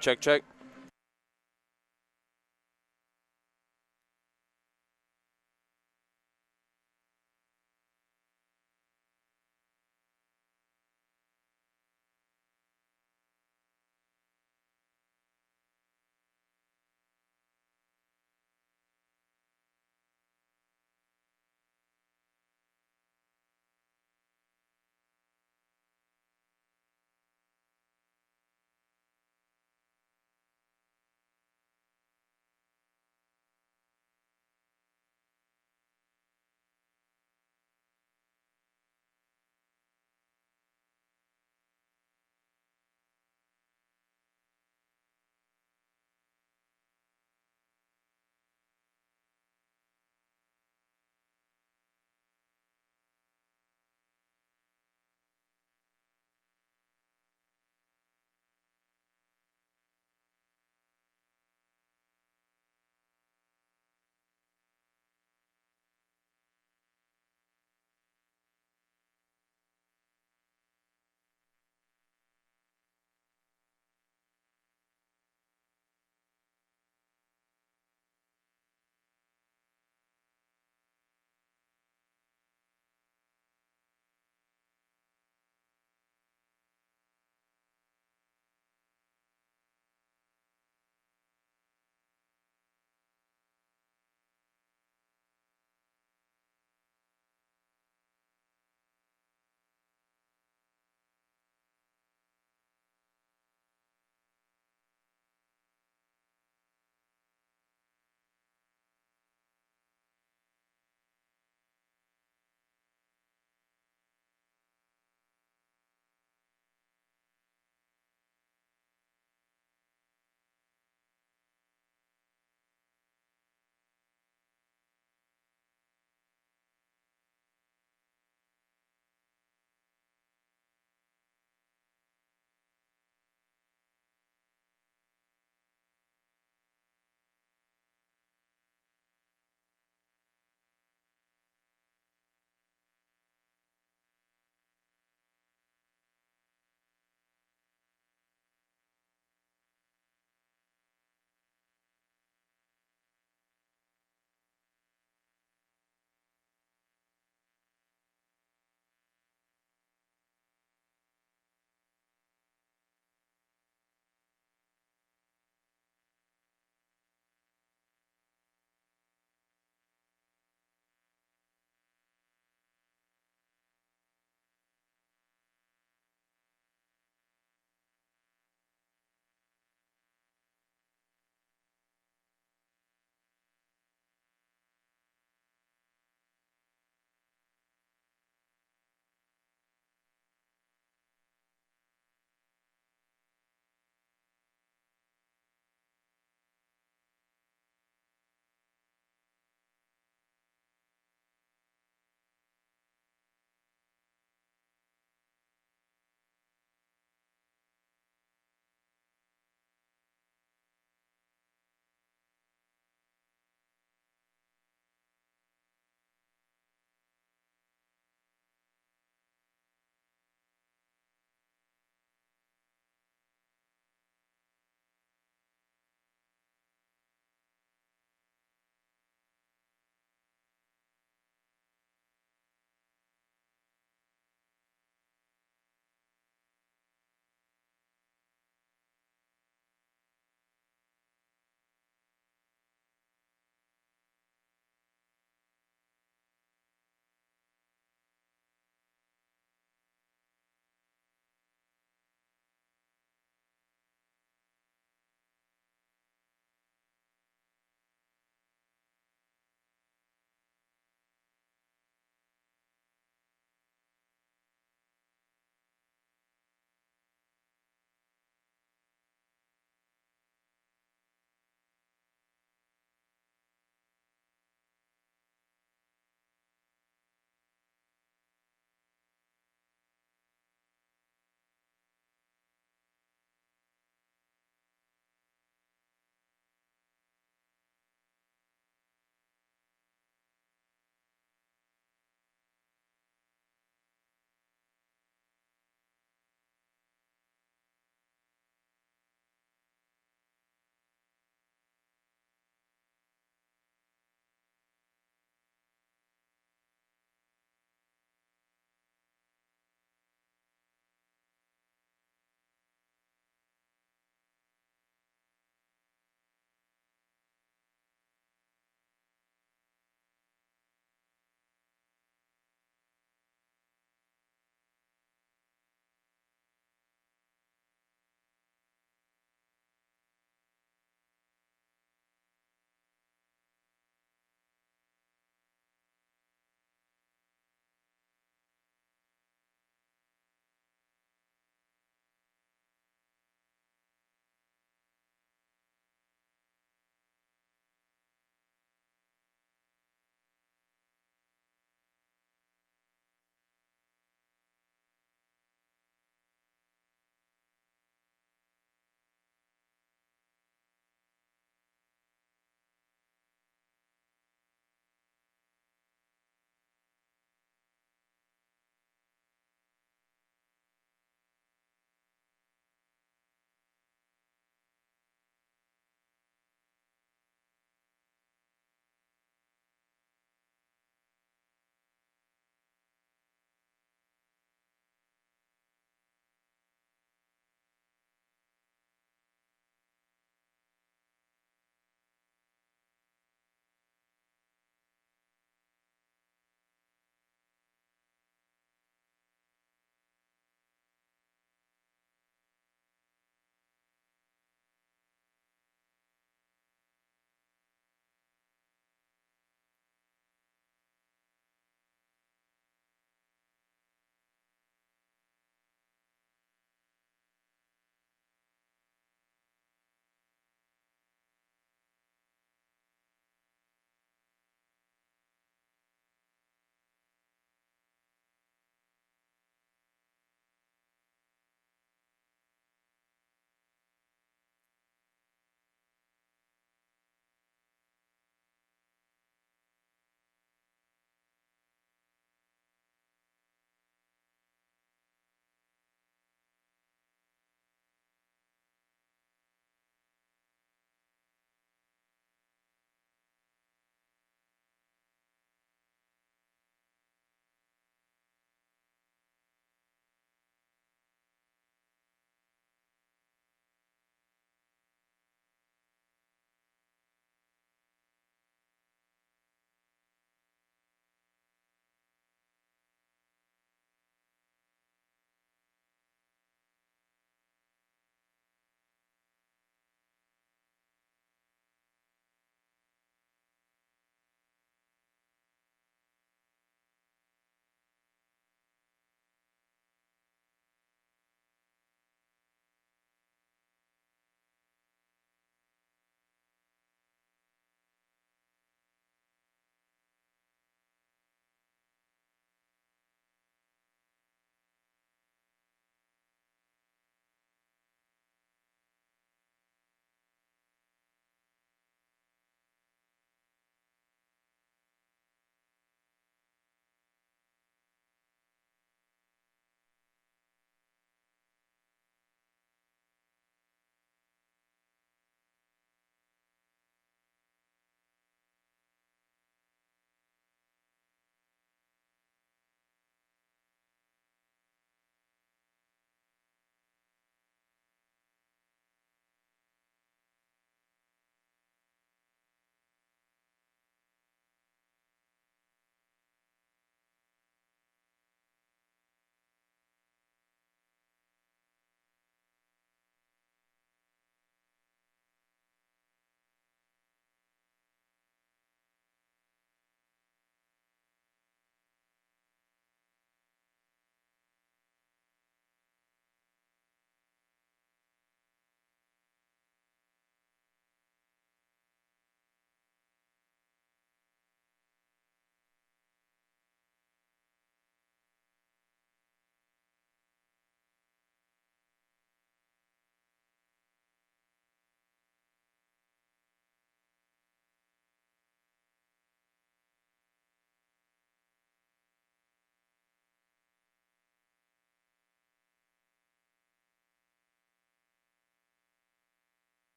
Check, check.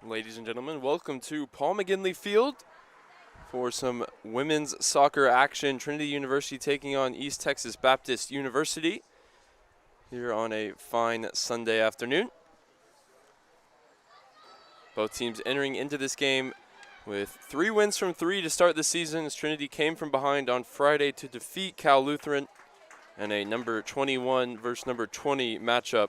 Ladies and gentlemen, welcome to Paul McGinley Field for some women's soccer action. Trinity University taking on East Texas Baptist University here on a fine Sunday afternoon. Both teams entering into this game with 3 wins from 3 to start the season, as Trinity came from behind on Friday to defeat Cal Lutheran, and a number 21 versus number 20 matchup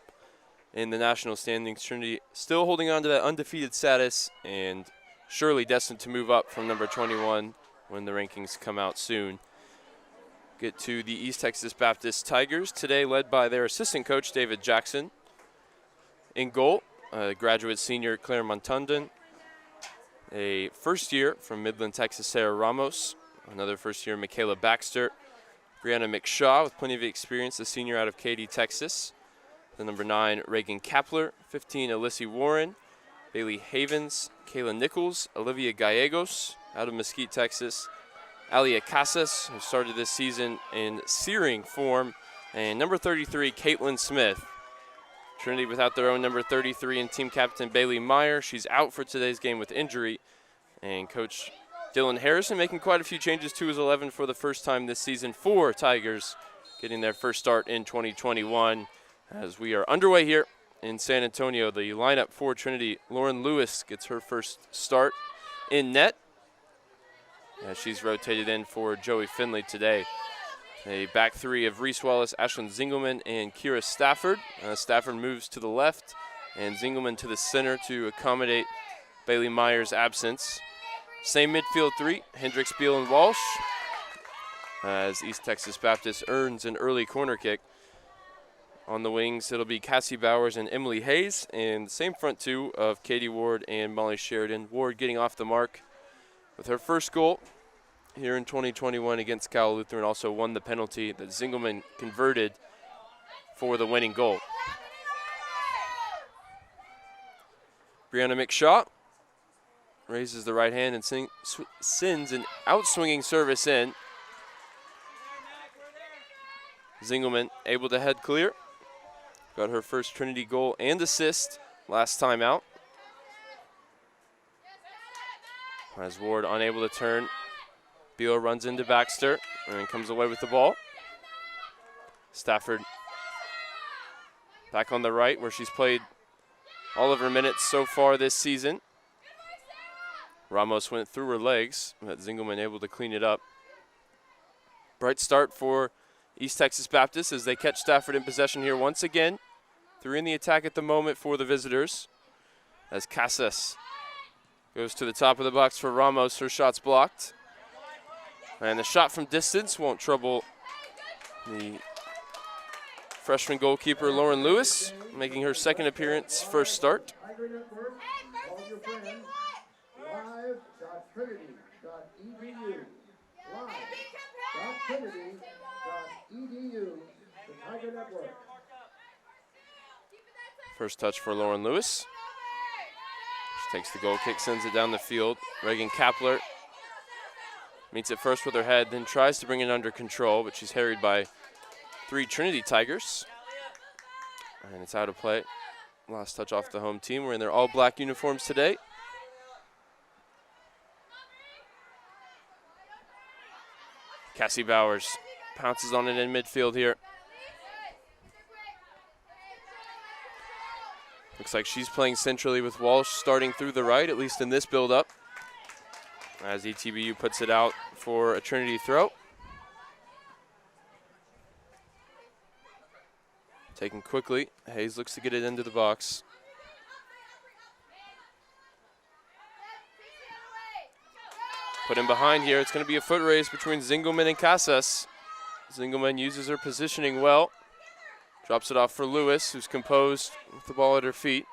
in the national standings. Trinity still holding on to that undefeated status and surely destined to move up from number 21 when the rankings come out soon. Get to the East Texas Baptist Tigers, today led by their assistant coach, David Jackson. In goal, graduate senior Claire Montundon, a first year from Midland, Texas, Sarah Ramos, another first year, Michaela Baxter, Brianna McShaw with plenty of experience, the senior out of Katy, Texas. The number 9, Reagan Kapler, 15, Alyssa Warren, Bailey Havens, Kayla Nichols, Olivia Gallegos out of Mesquite, Texas, Alia Casas, who started this season in searing form, and number 33, Caitlin Smith. Trinity without their own number 33 and team captain Bailey Meyer. She's out for today's game with injury, and Coach Dylan Harrison making quite a few changes to his 11 for the first time this season for Tigers, getting their first start in 2021. As we are underway here in San Antonio, the lineup for Trinity, Lauren Lewis gets her first start in net, as she's rotated in for Joey Finley today. A back three of Reese Wallace, Ashlyn Zingelman, and Kira Stafford. Stafford moves to the left, and Zingelman to the center to accommodate Bailey Meyer's absence. Same midfield three, Hendricks, Beal, and Walsh, as East Texas Baptist earns an early corner kick. On the wings, it'll be Cassie Bowers and Emily Hayes, and the same front two of Katie Ward and Molly Sheridan. Ward getting off the mark with her first goal here in 2021 against Cal Lutheran. Also won the penalty that Zingelman converted for the winning goal. Brianna McShaw raises the right hand and sends an outswinging service in. Zingelman able to head clear. Got her first Trinity goal and assist last time out. As Ward unable to turn, Beal runs into Baxter and comes away with the ball. Stafford back on the right, where she's played all of her minutes so far this season. Ramos went through her legs, but Zingelman able to clean it up. Bright start for East Texas Baptist as they catch Stafford in possession here once again. 3 in the attack at the moment for the visitors, as Casas goes to the top of the box for Ramos. Her shot's blocked, and the shot from distance won't trouble the freshman goalkeeper Lauren Lewis, making her second appearance, first start. First touch for Lauren Lewis. She takes the goal kick, sends it down the field. Reagan Kapler meets it first with her head, then tries to bring it under control, but she's harried by 3 Trinity Tigers. And it's out of play. Last touch off the home team. We're in their all-black uniforms today. Cassie Bowers pounces on it in midfield here. Looks like she's playing centrally with Walsh starting through the right, at least in this build-up, as ETBU puts it out for a Trinity throw. Taken quickly, Hayes looks to get it into the box. Put in behind here, it's going to be a foot race between Zingelman and Casas. Zingelman uses her positioning well. Drops it off for Lewis, who's composed with the ball at her feet.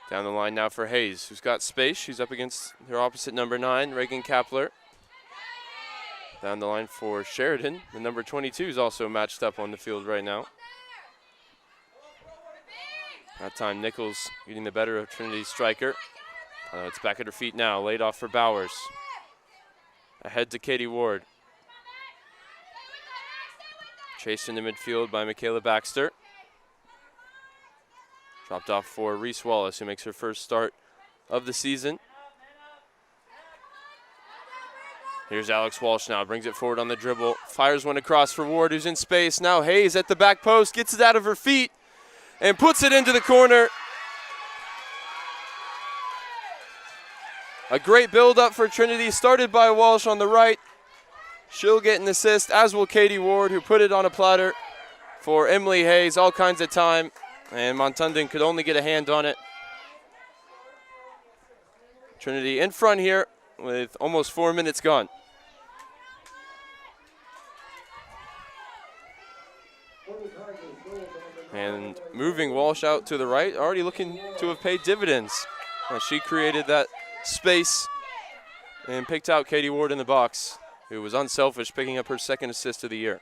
Down the line now for Hayes, who's got space. She's up against her opposite number 9, Reagan Kapler. Down the line for Sheridan. The number 22 is also matched up on the field right now. That time Nichols getting the better of Trinity's striker. It's back at her feet now, laid off for Bowers. Ahead to Katie Ward. Chased into midfield by Michaela Baxter. Dropped off for Reese Wallace, who makes her first start of the season. Here's Alex Walsh now, brings it forward on the dribble, fires one across for Ward, who's in space. Now Hayes at the back post, gets it out of her feet, and puts it into the corner. A great build-up for Trinity, started by Walsh on the right. She'll get an assist, as will Katie Ward, who put it on a platter for Emily Hayes, all kinds of time, and Montundon could only get a hand on it. Trinity in front here with almost 4 minutes gone. And moving Walsh out to the right, already looking to have paid dividends. She created that space and picked out Katie Ward in the box, who was unselfish, picking up her second assist of the year.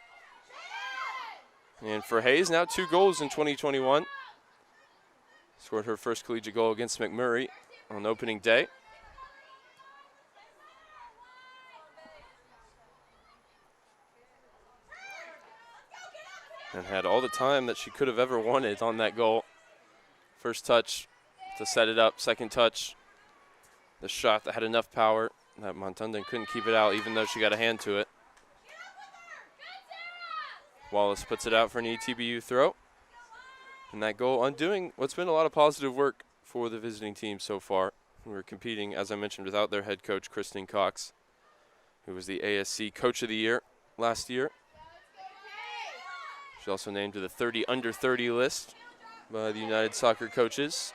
And for Hayes, now 2 goals in 2021. Scored her first collegiate goal against McMurray on opening day. And had all the time that she could have ever wanted on that goal. First touch to set it up, second touch, the shot that had enough power that Montundon couldn't keep it out, even though she got a hand to it. Wallace puts it out for an ETBU throw. And that goal undoing what's been a lot of positive work for the visiting team so far. We're competing, as I mentioned, without their head coach, Kristen Cox, who was the ASC Coach of the Year last year. She's also named to the 30 under 30 list by the United Soccer Coaches.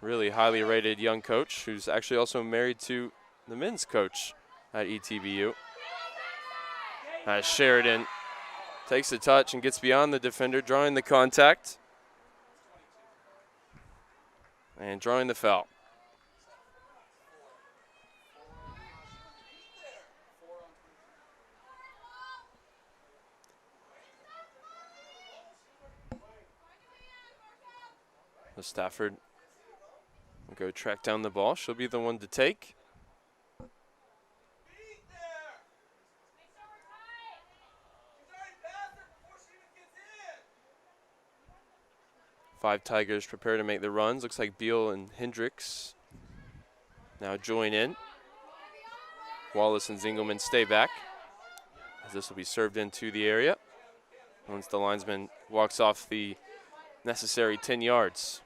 Really highly rated young coach who's actually also married to the men's coach at ETBU. As Sheridan takes the touch and gets beyond the defender, drawing the contact and drawing the foul. So Stafford will go track down the ball. She'll be the one to take. Five Tigers prepare to make the runs. Looks like Beal and Hendricks now join in. Wallace and Zingelman stay back, as this will be served into the area once the linesman walks off the necessary 10 yards.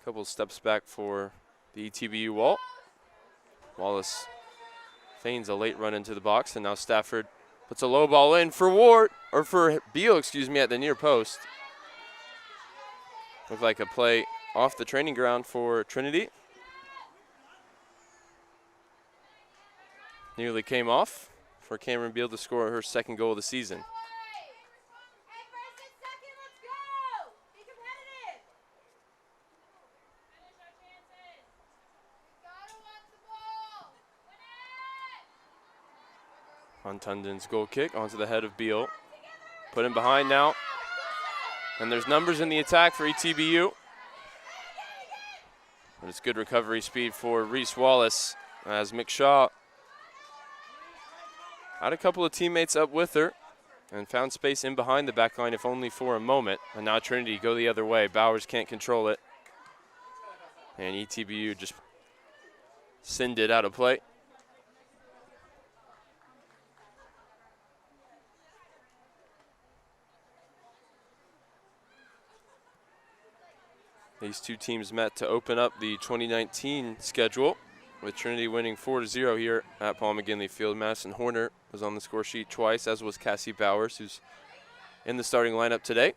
Couple steps back for the ETBU wall. Wallace feigns a late run into the box, and now Stafford puts a low ball in for Ward, or for Beal, excuse me, at the near post. Looked like a play off the training ground for Trinity. Nearly came off for Cameron Beal to score her second goal of the season. Montundon's goal kick onto the head of Beal. Put him behind now. And there's numbers in the attack for ETBU. But it's good recovery speed for Reese Wallace, as McShaw had a couple of teammates up with her and found space in behind the back line, if only for a moment. And now Trinity go the other way. Bowers can't control it. And ETBU just send it out of play. These two teams met to open up the 2019 schedule, with Trinity winning 4-0 here at Paul McGinley Field. Madison Horner was on the score sheet twice, as was Cassie Bowers, who's in the starting lineup today.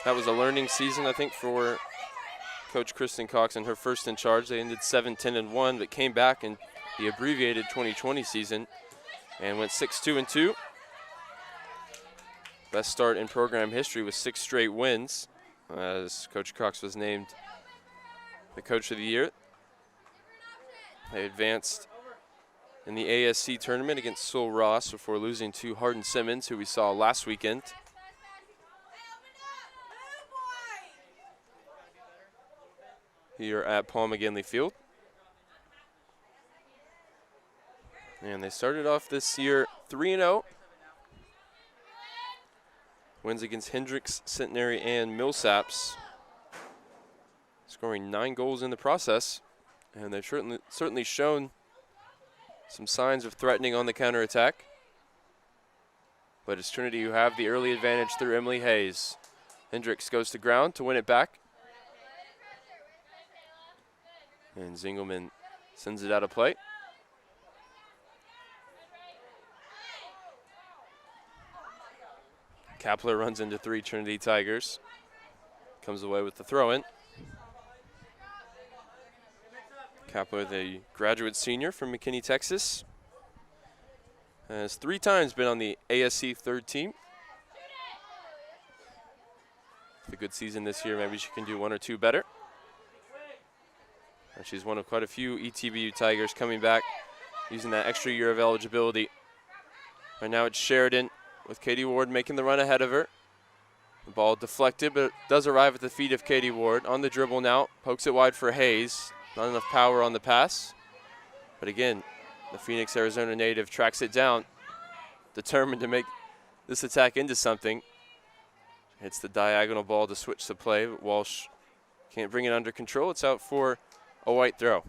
That was a learning season, I think, for Coach Kristen Cox and her first in charge. They ended 7-10-1, but came back in the abbreviated 2020 season and went 6-2-2. Best start in program history with 6 straight wins, as Coach Cox was named the Coach of the Year. They advanced in the ASC tournament against Sul Ross before losing to Hardin Simmons, who we saw last weekend. Here at Paul McGinley Field. And they started off this year 3-0. Wins against Hendricks, Centenary, and Millsaps. Scoring 9 goals in the process. And they've certainly shown some signs of threatening on the counterattack. But it's Trinity who have the early advantage through Emily Hayes. Hendricks goes to ground to win it back. And Zingelman sends it out of play. Kapler runs into 3 Trinity Tigers. Comes away with the throw-in. Kapler, the graduate senior from McKinney, Texas, has 3 times been on the ASC third team. It's a good season this year. Maybe she can do 1 or 2 better. And she's one of quite a few ETBU Tigers coming back using that extra year of eligibility. Right now it's Sheridan with Katie Ward making the run ahead of her. The ball deflected, but it does arrive at the feet of Katie Ward. On the dribble now, pokes it wide for Hayes. Not enough power on the pass. But again, the Phoenix, Arizona native tracks it down, determined to make this attack into something. Hits the diagonal ball to switch the play, but Walsh can't bring it under control. It's out for a white throw.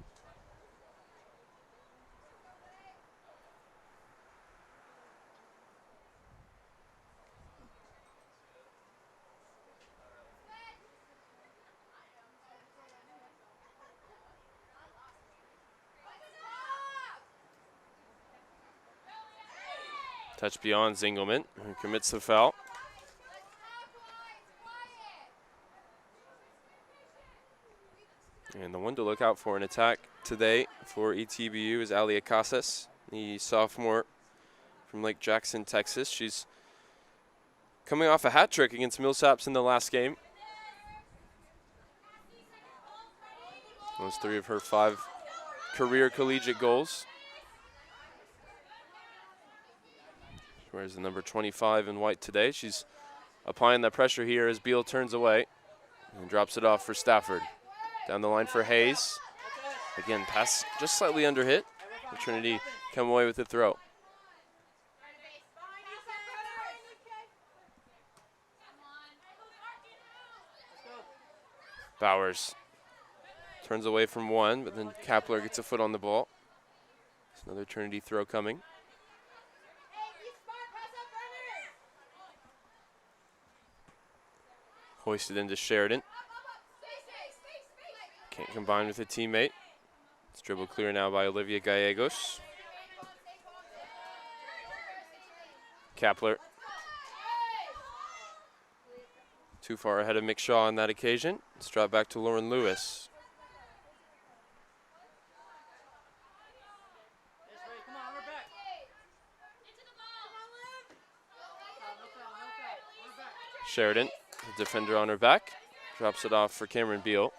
Touch beyond Zingelman, who commits the foul. And the one to look out for an attack today for ETBU is Alia Casas, the sophomore from Lake Jackson, Texas. She's coming off a hat trick against Millsaps in the last game. Those 3 of her 5 career collegiate goals. Wears the number 25 in white today. She's applying that pressure here as Beal turns away and drops it off for Stafford. Down the line for Hayes. Again, pass just slightly under hit. Trinity come away with the throw. Bowers turns away from one, but then Kapler gets a foot on the ball. There's another Trinity throw coming. Hoisted into Sheridan. Can't combine with a teammate. It's dribbled clear now by Olivia Gallegos. Kapler. Too far ahead of McShaw on that occasion. It's dropped back to Lauren Lewis. Sheridan, the defender on her back, drops it off for Cameron Beal.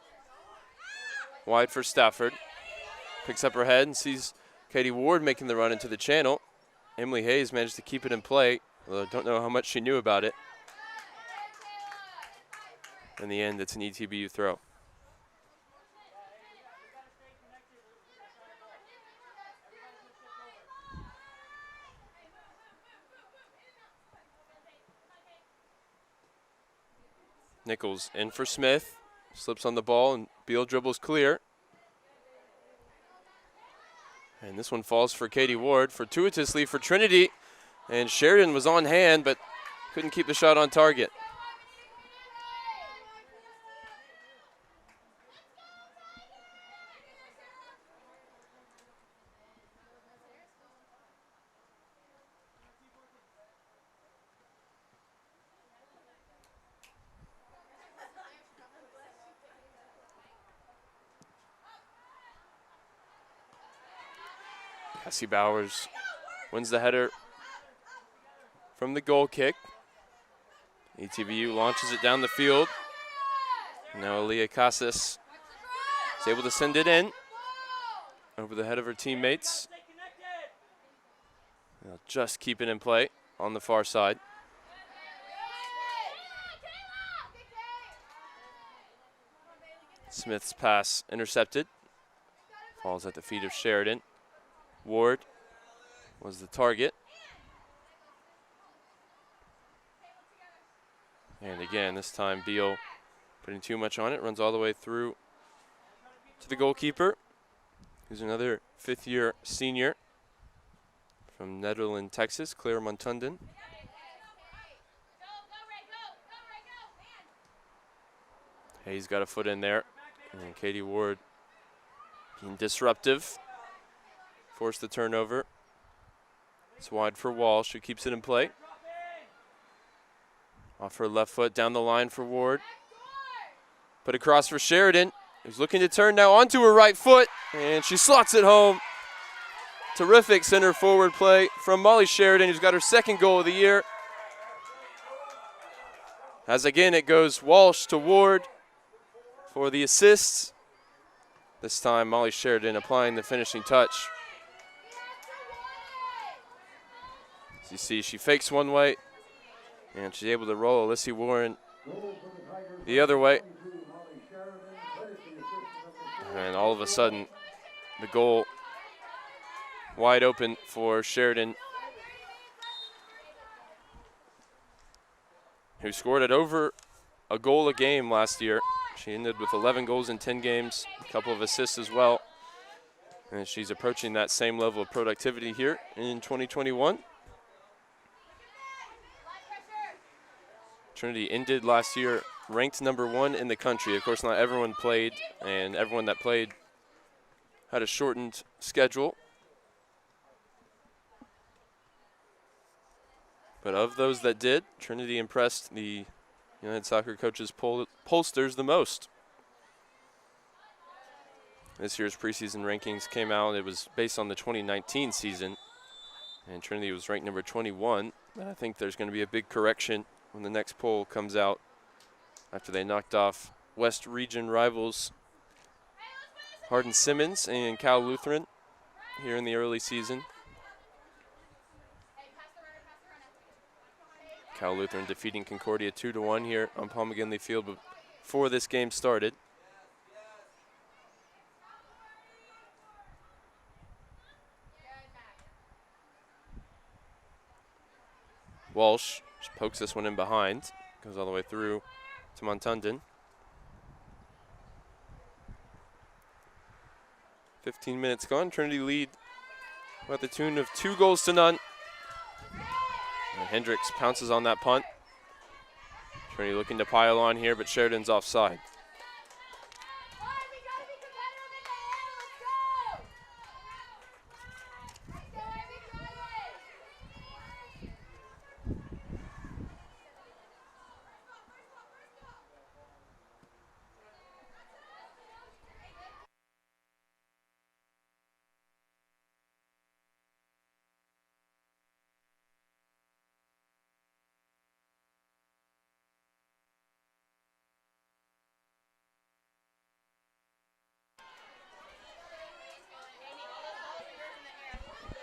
Wide for Stafford. Picks up her head and sees Katie Ward making the run into the channel. Emily Hayes managed to keep it in play, although I don't know how much she knew about it. In the end, it's an ETBU throw. Nichols in for Smith. Slips on the ball and Beal dribbles clear. And this one falls for Katie Ward, fortuitously for Trinity. And Sheridan was on hand, but couldn't keep the shot on target. Cassie Bowers wins the header from the goal kick. ETBU launches it down the field. Now Aaliyah Casas is able to send it in over the head of her teammates. They'll just keep it in play on the far side. Smith's pass intercepted. Falls at the feet of Sheridan. Ward was the target. And again, this time Beal putting too much on it, runs all the way through to the goalkeeper, who's another fifth-year senior from Netherlands, Texas, Claire Montunden. Hayes got a foot in there, and Katie Ward being disruptive, forced the turnover. It's wide for Walsh, who keeps it in play. Off her left foot, down the line for Ward. Put across for Sheridan, who's looking to turn now onto her right foot, and she slots it home. Terrific center forward play from Molly Sheridan, who's got her second goal of the year. As again, it goes Walsh to Ward for the assists. This time, Molly Sheridan applying the finishing touch. As you see, she fakes one way, and she's able to roll Alyssa Warren the other way. And all of a sudden, the goal wide open for Sheridan, who scored at over a goal a game last year. She ended with 11 goals in 10 games, a couple of assists as well. And she's approaching that same level of productivity here in 2021. Trinity ended last year ranked #1 in the country. Of course, not everyone played, and everyone that played had a shortened schedule. But of those that did, Trinity impressed the United Soccer Coaches pollsters the most. This year's preseason rankings came out. It was based on the 2019 season, and Trinity was ranked number 21. And I think there's going to be a big correction when the next poll comes out after they knocked off West Region rivals Hardin Simmons and Cal Lutheran here in the early season. Cal Lutheran defeating Concordia 2-1 here on Paul McGinley Field before this game started. Walsh just pokes this one in behind, goes all the way through to Montunden. 15 minutes gone. Trinity lead at the tune of 2-0. And Hendricks pounces on that punt. Trinity looking to pile on here, but Sheridan's offside.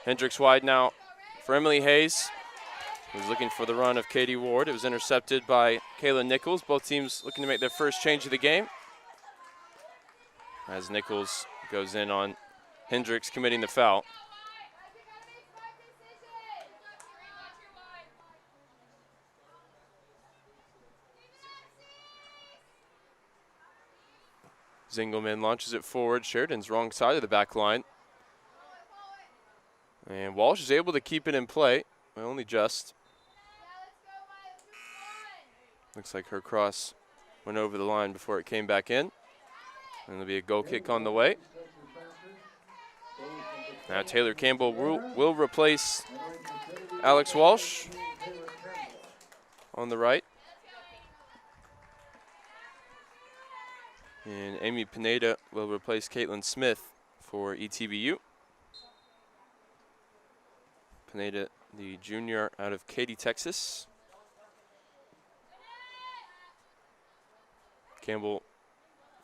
Hendricks wide now for Emily Hayes, who's looking for the run of Katie Ward. It was intercepted by Kayla Nichols. Both teams looking to make their first change of the game, as Nichols goes in on Hendricks committing the foul. Zingelman launches it forward. Sheridan's wrong side of the back line. And Walsh is able to keep it in play, but only just. Looks like her cross went over the line before it came back in. And there'll be a goal kick on the way. Now Taylor Campbell will replace Alex Walsh on the right. And Amy Pineda will replace Caitlin Smith for ETBU. Pineda, the junior out of Katy, Texas. Campbell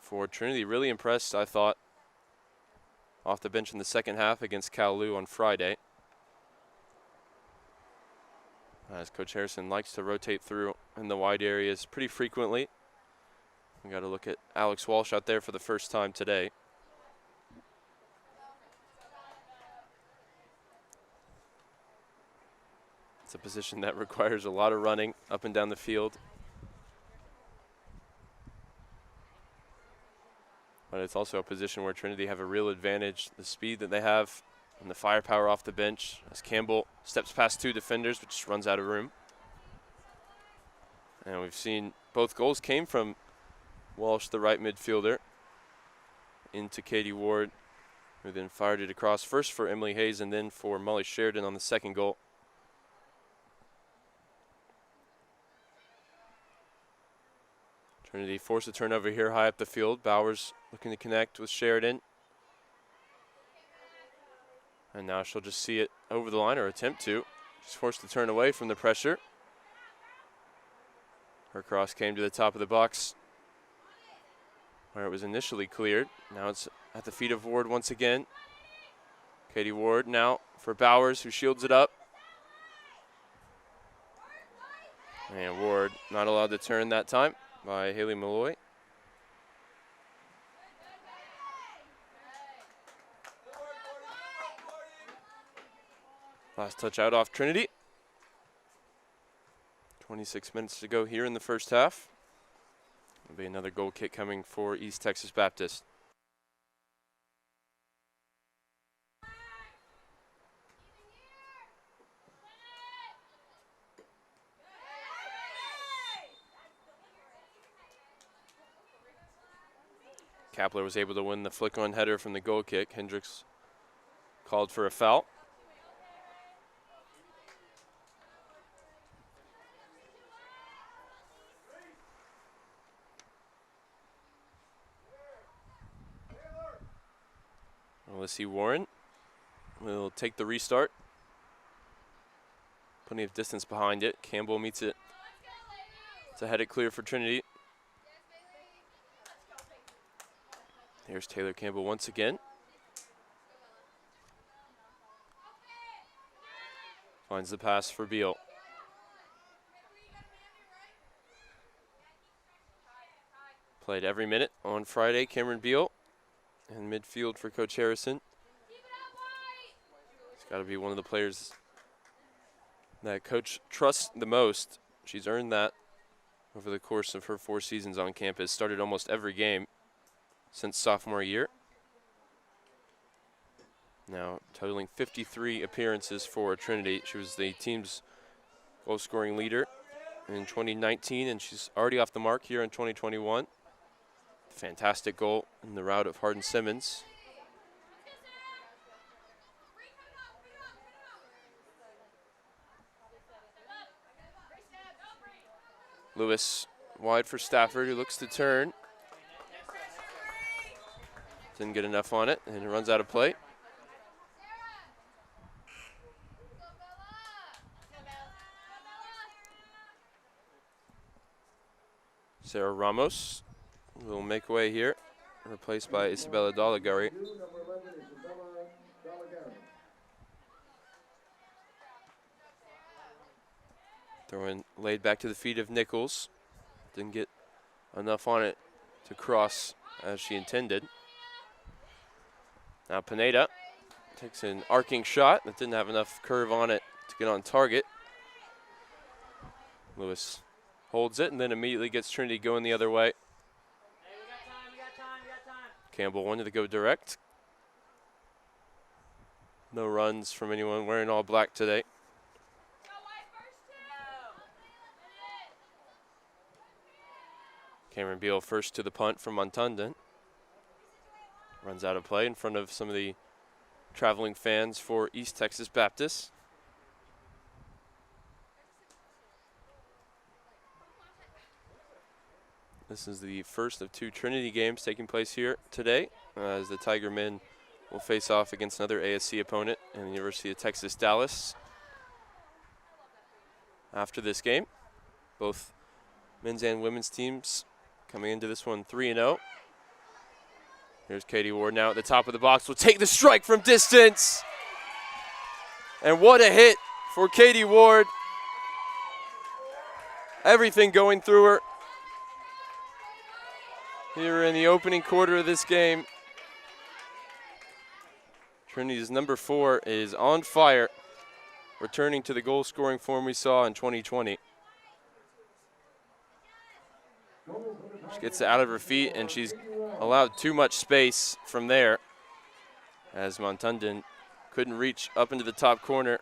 for Trinity, really impressed, I thought, off the bench in the second half against Cal Lu on Friday. As Coach Harrison likes to rotate through in the wide areas pretty frequently. We got to look at Alex Walsh out there for the first time today. It's a position that requires a lot of running up and down the field. But it's also a position where Trinity have a real advantage, the speed that they have and the firepower off the bench as Campbell steps past 2 defenders, but just runs out of room. And we've seen both goals came from Walsh, the right midfielder, into Katie Ward, who then fired it across first for Emily Hayes and then for Molly Sheridan on the second goal. Trinity forced a turnover here high up the field. Bowers looking to connect with Sheridan. And now she'll just see it over the line, or attempt to. She's forced to turn away from the pressure. Her cross came to the top of the box where it was initially cleared. Now it's at the feet of Ward once again. Katie Ward now for Bowers, who shields it up. And Ward not allowed to turn that time by Haley Malloy. Last touch out off Trinity. 26 minutes to go here in the first half. There'll be another goal kick coming for East Texas Baptist. Kapler was able to win the flick-on header from the goal kick. Hendricks called for a foul. Alyssa Warren will take the restart. Plenty of distance behind it. Campbell meets it to head it clear for Trinity. Here's Taylor Campbell once again. Finds the pass for Beal. Played every minute on Friday, Cameron Beal. In midfield for Coach Harrison. He's got to be one of the players that Coach trusts the most. She's earned that over the course of her 4 seasons on campus. Started almost every game since sophomore year. Now totaling 53 appearances for Trinity. She was the team's goal-scoring leader in 2019, and she's already off the mark here in 2021. Fantastic goal in the route of Hardin Simmons. Lewis wide for Stafford, who looks to turn. Didn't get enough on it, and it runs out of play. Sarah Ramos will make way here, replaced by Isabella Dalagari. Throw in laid back to the feet of Nichols. Didn't get enough on it to cross as she intended. Now Pineda takes an arcing shot that didn't have enough curve on it to get on target. Lewis holds it and then immediately gets Trinity going the other way. Campbell wanted to go direct. No runs from anyone wearing all black today. Cameron Beal first to the punt from Montundon. Runs out of play in front of some of the traveling fans for East Texas Baptist. This is the first of 2 Trinity games taking place here today, as the Tiger men will face off against another ASC opponent in the University of Texas, Dallas. After this game, both men's and women's teams coming into this one 3-0. Here's Katie Ward now at the top of the box. Will take the strike from distance. And what a hit for Katie Ward. Everything going through her here in the opening quarter of this game. Trinity's number 4 is on fire. returning to the goal scoring form we saw in 2020. She gets it out of her feet, and she's allowed too much space from there as Montundon couldn't reach up into the top corner.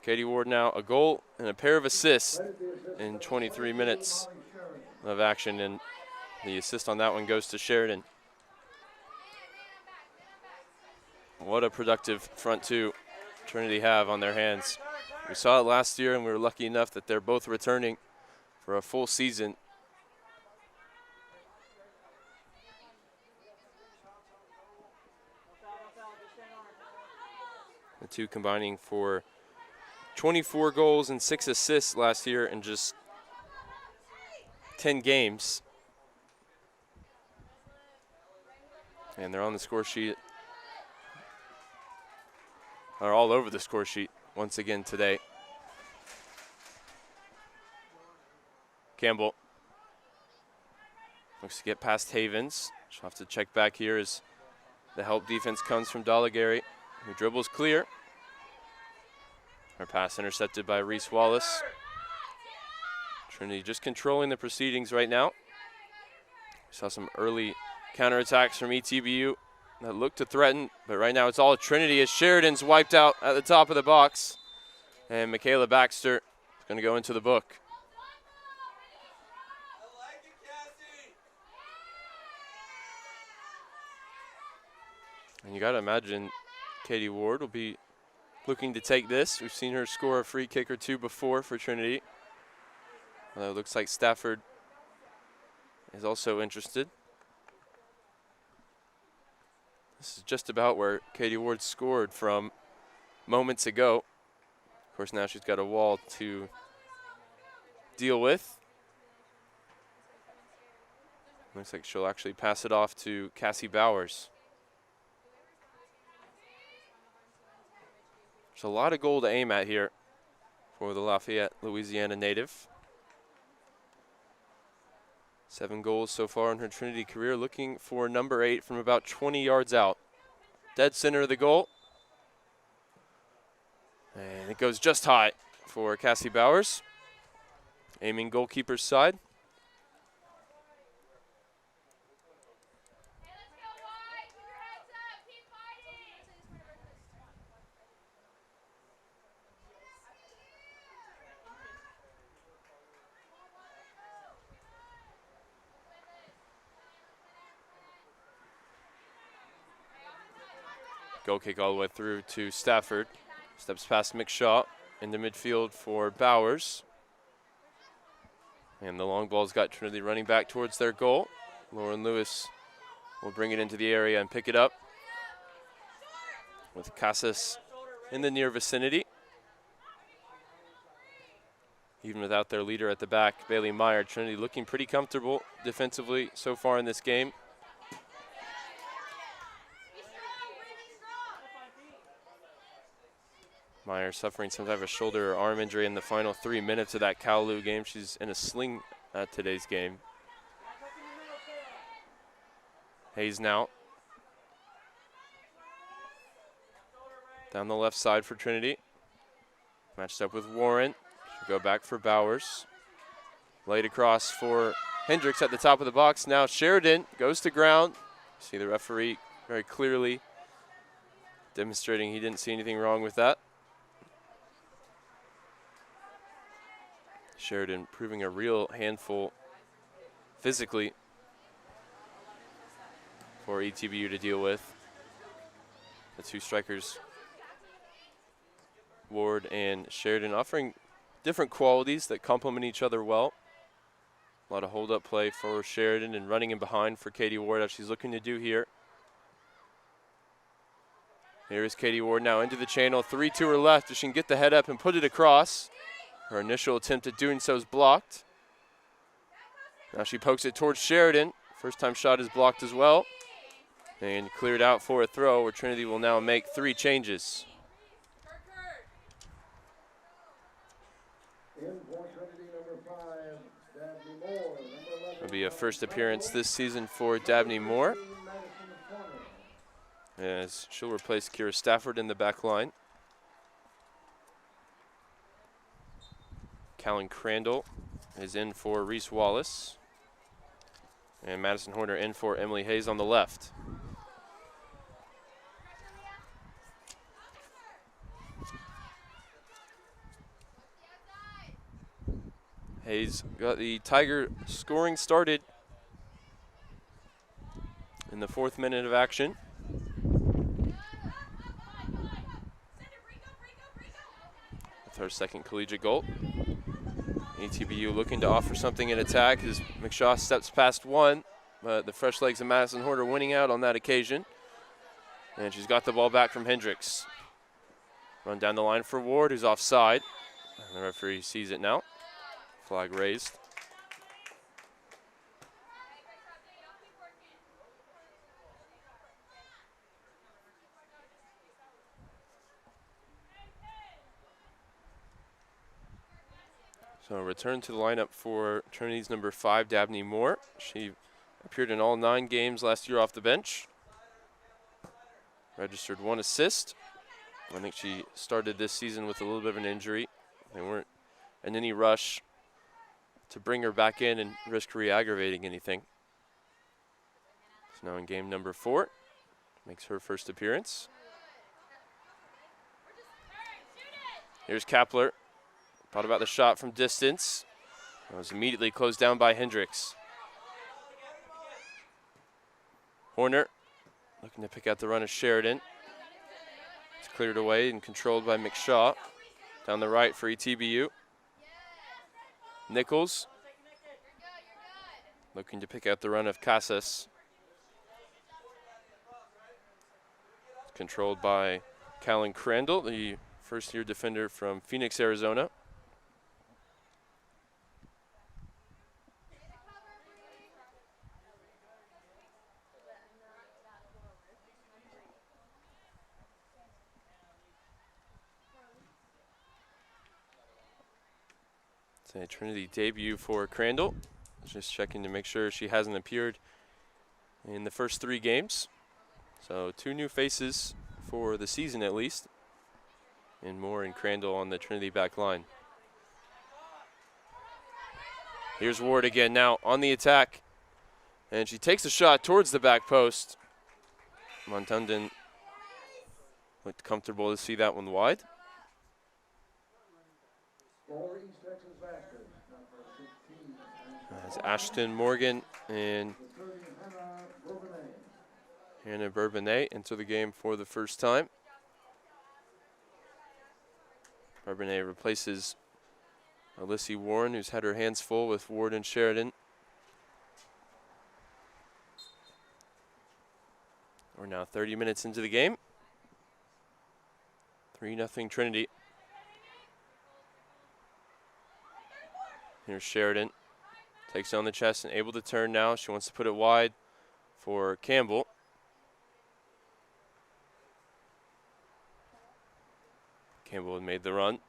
Katie Ward now a goal and a pair of assists in 23 minutes of action, and the assist on that one goes to Sheridan. What a productive front two Trinity have on their hands. We saw it last year, and we were lucky enough that they're both returning for a full season. The two combining for 24 goals and 6 assists last year in just 10 games. And they're on the score sheet, or all over the score sheet once again today. Campbell looks to get past Havens. She'll have to check back here as the help defense comes from Dalagary, who dribbles clear. Her pass intercepted by Reese Wallace. Trinity just controlling the proceedings right now. We saw some early counterattacks from ETBU that looked to threaten, but right now it's all Trinity as Sheridan's wiped out at the top of the box. And Michaela Baxter is going to go into the book. And you got to imagine Katie Ward will be looking to take this. We've seen her score a free kick or two before for Trinity. Although it looks like Stafford is also interested. This is just about where Katie Ward scored from moments ago. Of course, now she's got a wall to deal with. Looks like she'll actually pass it off to Cassie Bowers. There's a lot of goal to aim at here for the Lafayette, Louisiana native. 7 goals so far in her Trinity career, looking for number 8 from about 20 yards out. Dead center of the goal. And it goes just high for Cassie Bowers. Aiming goalkeeper's side. Goal kick all the way through to Stafford. Steps past McShaw into midfield for Bowers. And the long ball's got Trinity running back towards their goal. Lauren Lewis will bring it into the area and pick it up with Casas in the near vicinity. Even without their leader at the back, Bailey Meyer, Trinity looking pretty comfortable defensively so far in this game. Meyer suffering some type of shoulder or arm injury in the final 3 minutes of that Kowloon game. She's in a sling at today's game. Hayes now. Down the left side for Trinity. Matched up with Warren. She'll go back for Bowers. Laid across for Hendricks at the top of the box. Now Sheridan goes to ground. See the referee very clearly demonstrating he didn't see anything wrong with that. Sheridan proving a real handful physically for ETBU to deal with. The two strikers, Ward and Sheridan, offering different qualities that complement each other well. A lot of hold-up play for Sheridan and running in behind for Katie Ward, as she's looking to do here. Here is Katie Ward now into the channel. 3 to her left. If she can get the head up and put it across. Her initial attempt at doing so is blocked. Now she pokes it towards Sheridan. First time shot is blocked as well. And cleared out for a throw, where Trinity will now make 3 changes. It'll be a first appearance this season for Dabney Moore, as she'll replace Kira Stafford in the back line. Callan Crandall is in for Reese Wallace. And Madison Horner in for Emily Hayes on the left. Hayes got the Tiger scoring started in the 4th minute of action. With her 2nd collegiate goal. ATBU looking to offer something in attack as McShaw steps past one, but the fresh legs of Madison Horner winning out on that occasion. And she's got the ball back from Hendricks. Run down the line for Ward, who's offside. And the referee sees it now. Flag raised. So return to the lineup for Trinity's number 5, Dabney Moore. She appeared in all 9 games last year off the bench. Registered 1 assist. I think she started this season with a little bit of an injury. They weren't in any rush to bring her back in and risk re-aggravating anything. So now in game number 4, makes her first appearance. Here's Kapler. Thought about the shot from distance. It was immediately closed down by Hendricks. Horner looking to pick out the run of Sheridan. It's cleared away and controlled by McShaw. Down the right for ETBU. Nichols looking to pick out the run of Casas. Controlled by Callan Crandall, the first-year defender from Phoenix, Arizona. It's a Trinity debut for Crandall. Just checking to make sure she hasn't appeared in the first 3 games. So 2 new faces for the season at least. And Moore and Crandall on the Trinity back line. Here's Ward again now on the attack. And she takes a shot towards the back post. Montundon looked comfortable to see that one wide. As Ashton Morgan and Hannah Bourbonnais enter the game for the first time. Bourbonnais replaces Alyssa Warren, who's had her hands full with Ward and Sheridan. We're now 30 minutes into the game. 3-0 Trinity. Here's Sheridan. Takes on the chest and able to turn now. She wants to put it wide for Campbell. Campbell had made the run.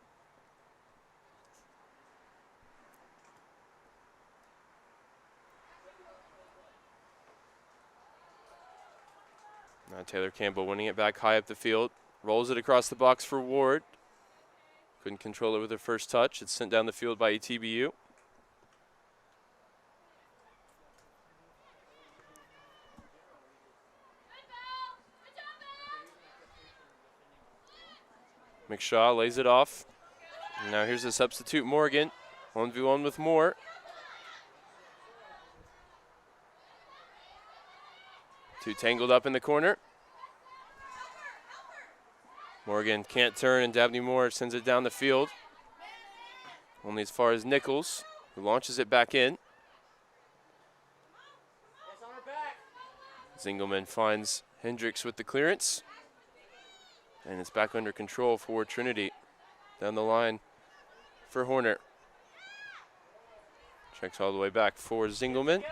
Now Taylor Campbell winning it back high up the field. Rolls it across the box for Ward. Couldn't control it with her first touch. It's sent down the field by ETBU. McShaw lays it off. And now here's the substitute Morgan. 1v1 with Moore. Two tangled up in the corner. Morgan can't turn and Dabney Moore sends it down the field. Only as far as Nichols, who launches it back in. Zingelman finds Hendricks with the clearance. And it's back under control for Trinity. Down the line for Horner. Checks all the way back for Zingelman. Together.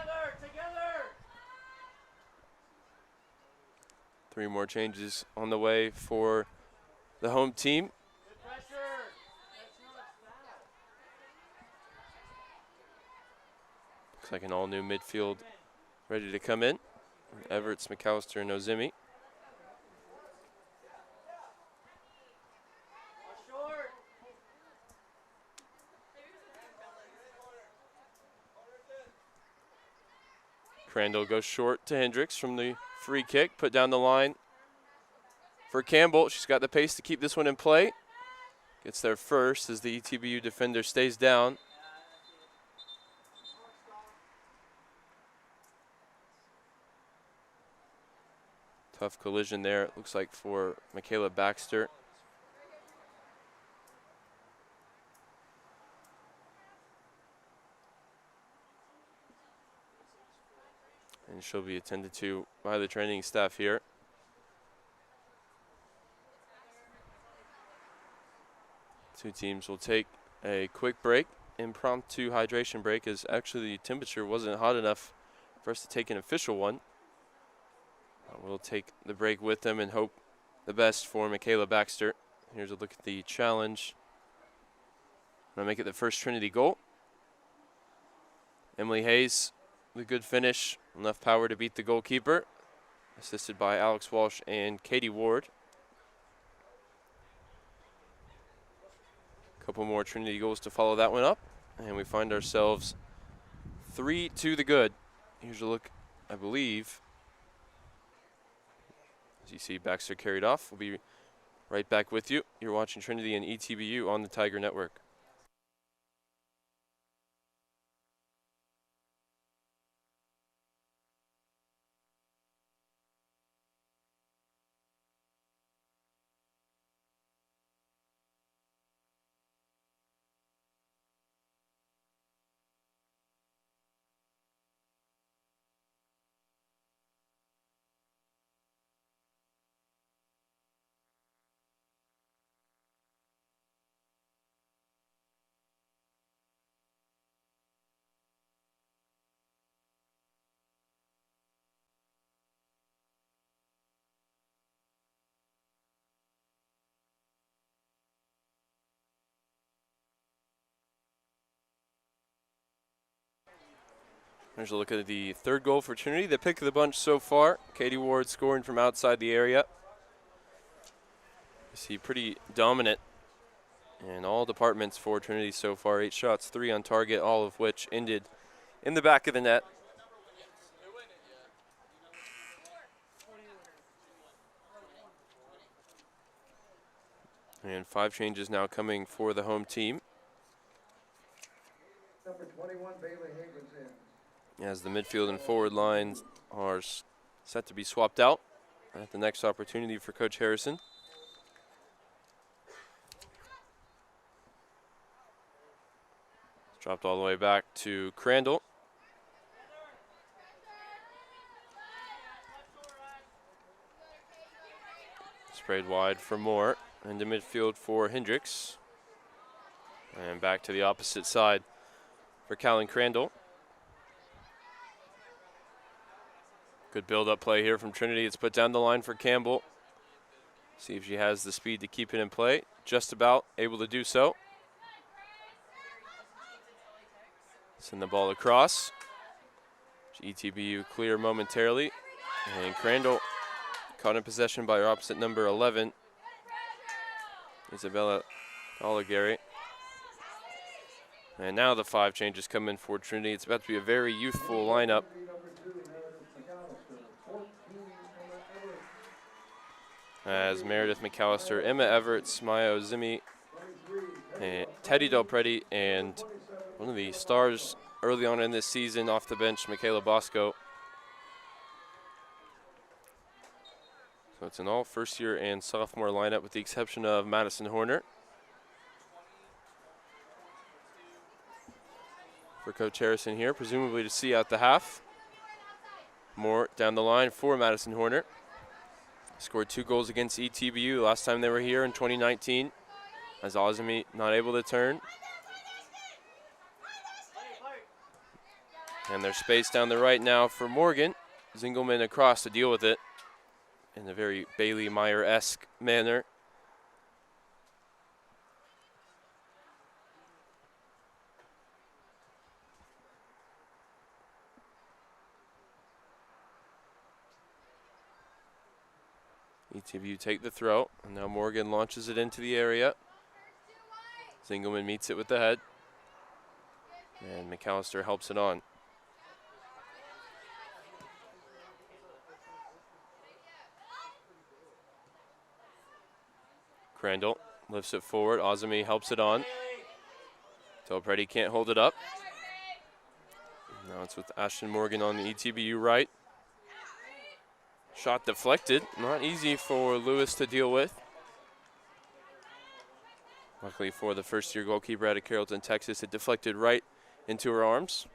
3 more changes on the way for the home team. Looks like an all-new midfield ready to come in. Everett, McAllister, and Ozimi. Crandall goes short to Hendricks from the free kick, put down the line for Campbell. She's got the pace to keep this one in play. Gets there first as the ETBU defender stays down. Tough collision there, it looks like, for Michaela Baxter. And she'll be attended to by the training staff here. Two teams will take a quick break, impromptu hydration break, as actually the temperature wasn't hot enough for us to take an official one. We'll take the break with them and hope the best for Michaela Baxter. Here's a look at the challenge. Gonna make it the first Trinity goal. Emily Hayes, the good finish, enough power to beat the goalkeeper, assisted by Alex Walsh and Katie Ward. Couple more Trinity goals to follow that one up, and we find ourselves 3 to the good. Here's a look, I believe. As you see, Baxter carried off. We'll be right back with you. You're watching Trinity and ETBU on the Tiger Network. Here's a look at the third goal for Trinity, the pick of the bunch so far. Katie Ward scoring from outside the area. You see, pretty dominant in all departments for Trinity so far. 8 shots, 3 on target, all of which ended in the back of the net. And 5 changes now coming for the home team. Number 21, Bailey Higgins in. As the midfield and forward lines are set to be swapped out at the next opportunity for Coach Harrison. It's dropped all the way back to Crandall. Sprayed wide for Moore, into midfield for Hendricks. And back to the opposite side for Callan Crandall. Good build-up play here from Trinity. It's put down the line for Campbell. See if she has the speed to keep it in play. Just about able to do so. Send the ball across. ETBU clear momentarily. And Crandall caught in possession by her opposite number 11, Isabella Oligari. And now the 5 changes come in for Trinity. It's about to be a very youthful lineup. As Meredith McAllister, Emma Everett, Maya Ozimi, and Teddy Del Preti, and one of the stars early on in this season off the bench, Michaela Bosco. So it's an all first year and sophomore lineup with the exception of Madison Horner. For Coach Harrison here, presumably to see out the half. Moore down the line for Madison Horner. Scored 2 goals against ETBU last time they were here in 2019. As Ozimi not able to turn. And there's space down the right now for Morgan. Zingelman across to deal with it in a very Bailey Meyer-esque manner. ETBU take the throw, and now Morgan launches it into the area. Zingelman meets it with the head, and McAllister helps it on. Crandall lifts it forward. Azami helps it on. Delpreti can't hold it up. Now it's with Ashton Morgan on the ETBU right. Shot deflected. Not easy for Lewis to deal with. Luckily for the first-year goalkeeper out of Carrollton, Texas, it deflected right into her arms.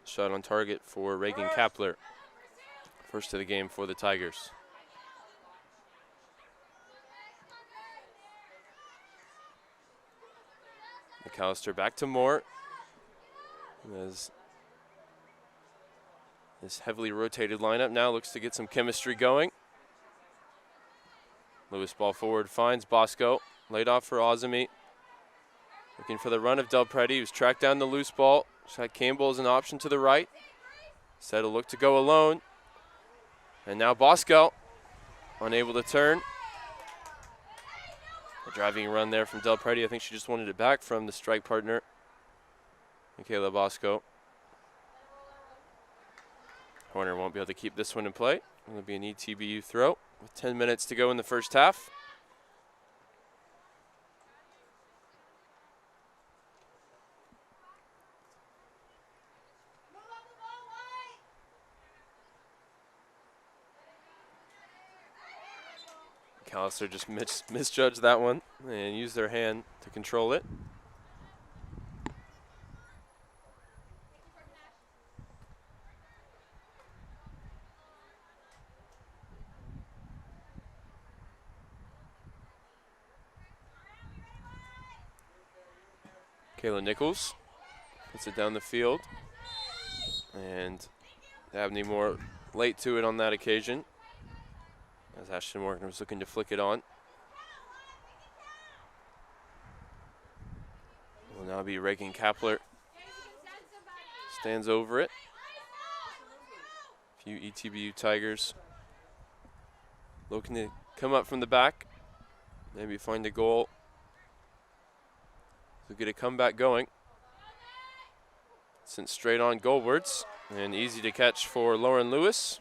Shot on target for Reagan Kapler. First of the game for the Tigers. McAllister back to Moore. As this heavily rotated lineup now looks to get some chemistry going. Lewis ball forward, finds Bosco. Laid off for Azami. Looking for the run of Delpreti, who's tracked down the loose ball. Shot Campbell as an option to the right. Said he'll look to go alone. And now Bosco, unable to turn. A driving run there from Delpreti. I think she just wanted it back from the strike partner, Michaela Bosco. Horner won't be able to keep this one in play. It'll be an ETBU throw with 10 minutes to go in the first half. McAllister just misjudged that one and used their hand to control it. Kayla Nichols puts it down the field. And Dabney Moore late to it on that occasion, as Ashton Morgan was looking to flick it on. Will now be Reagan Kapler. Stands over it. A few ETBU Tigers looking to come up from the back, maybe find a goal. So get a comeback going. Sent straight on goalwards, and easy to catch for Lauren Lewis.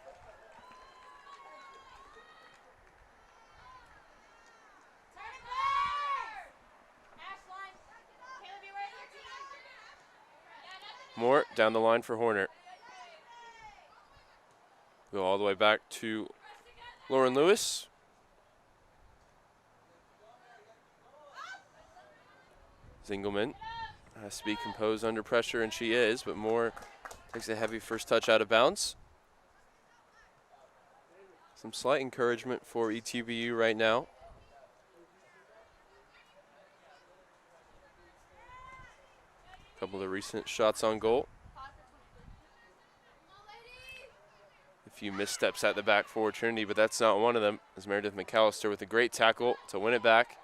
Moore down the line for Horner. Go all the way back to Lauren Lewis. Zingelman has to be composed under pressure, and she is, but Moore takes a heavy first touch out of bounds. Some slight encouragement for ETBU right now. A couple of recent shots on goal. A few missteps at the back for Trinity, but that's not one of them, as Meredith McAllister with a great tackle to win it back.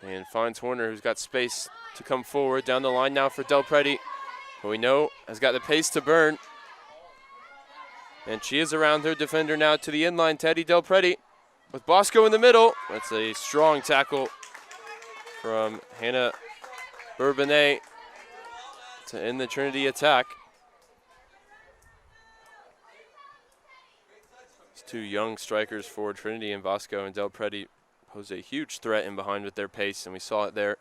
And finds Horner, who's got space to come forward. Down the line now for Delpreti, who we know has got the pace to burn. And she is around her defender now to the inline, Teddy Delpreti, with Bosco in the middle. That's a strong tackle from Hannah Bourbonnais to end the Trinity attack. These two young strikers for Trinity, and Bosco and Delpreti, pose a huge threat in behind with their pace, and we saw it there.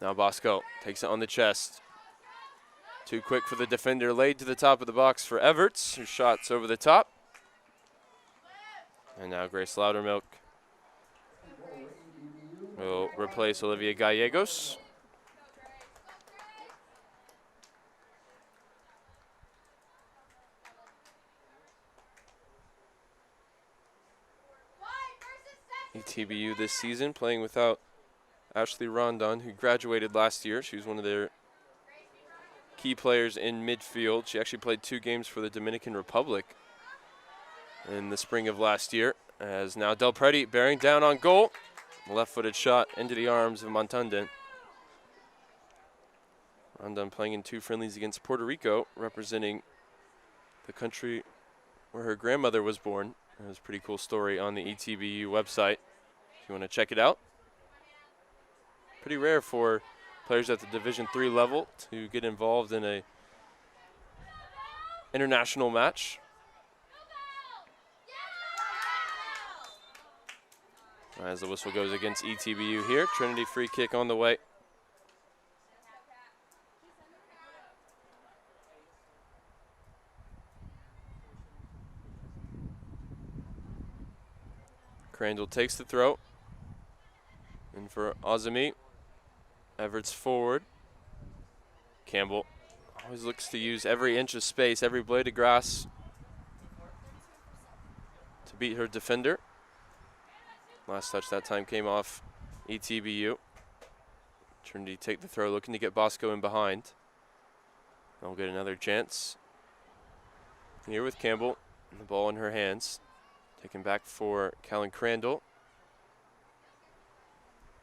Now Bosco takes it on the chest. Too quick for the defender, laid to the top of the box for Everts, who shots over the top. And now Grace Loudermilk will replace Olivia Gallegos. ETBU this season playing without Ashley Rondon, who graduated last year. She was one of their key players in midfield. She actually played 2 games for the Dominican Republic in the spring of last year. As now Delpreti bearing down on goal. Left-footed shot into the arms of Montunden. Rondon playing in 2 friendlies against Puerto Rico, representing the country where her grandmother was born. That was a pretty cool story on the ETBU website if you want to check it out. Pretty rare for players at the Division III level to get involved in a international match. As the whistle goes against ETBU here, Trinity free kick on the way. Crandall takes the throw. In for Azami. Everett's forward. Campbell always looks to use every inch of space, every blade of grass to beat her defender. Last touch that time came off ETBU. Trinity take the throw, looking to get Bosco in behind. They'll get another chance. Here with Campbell, the ball in her hands. Taken back for Callan Crandall.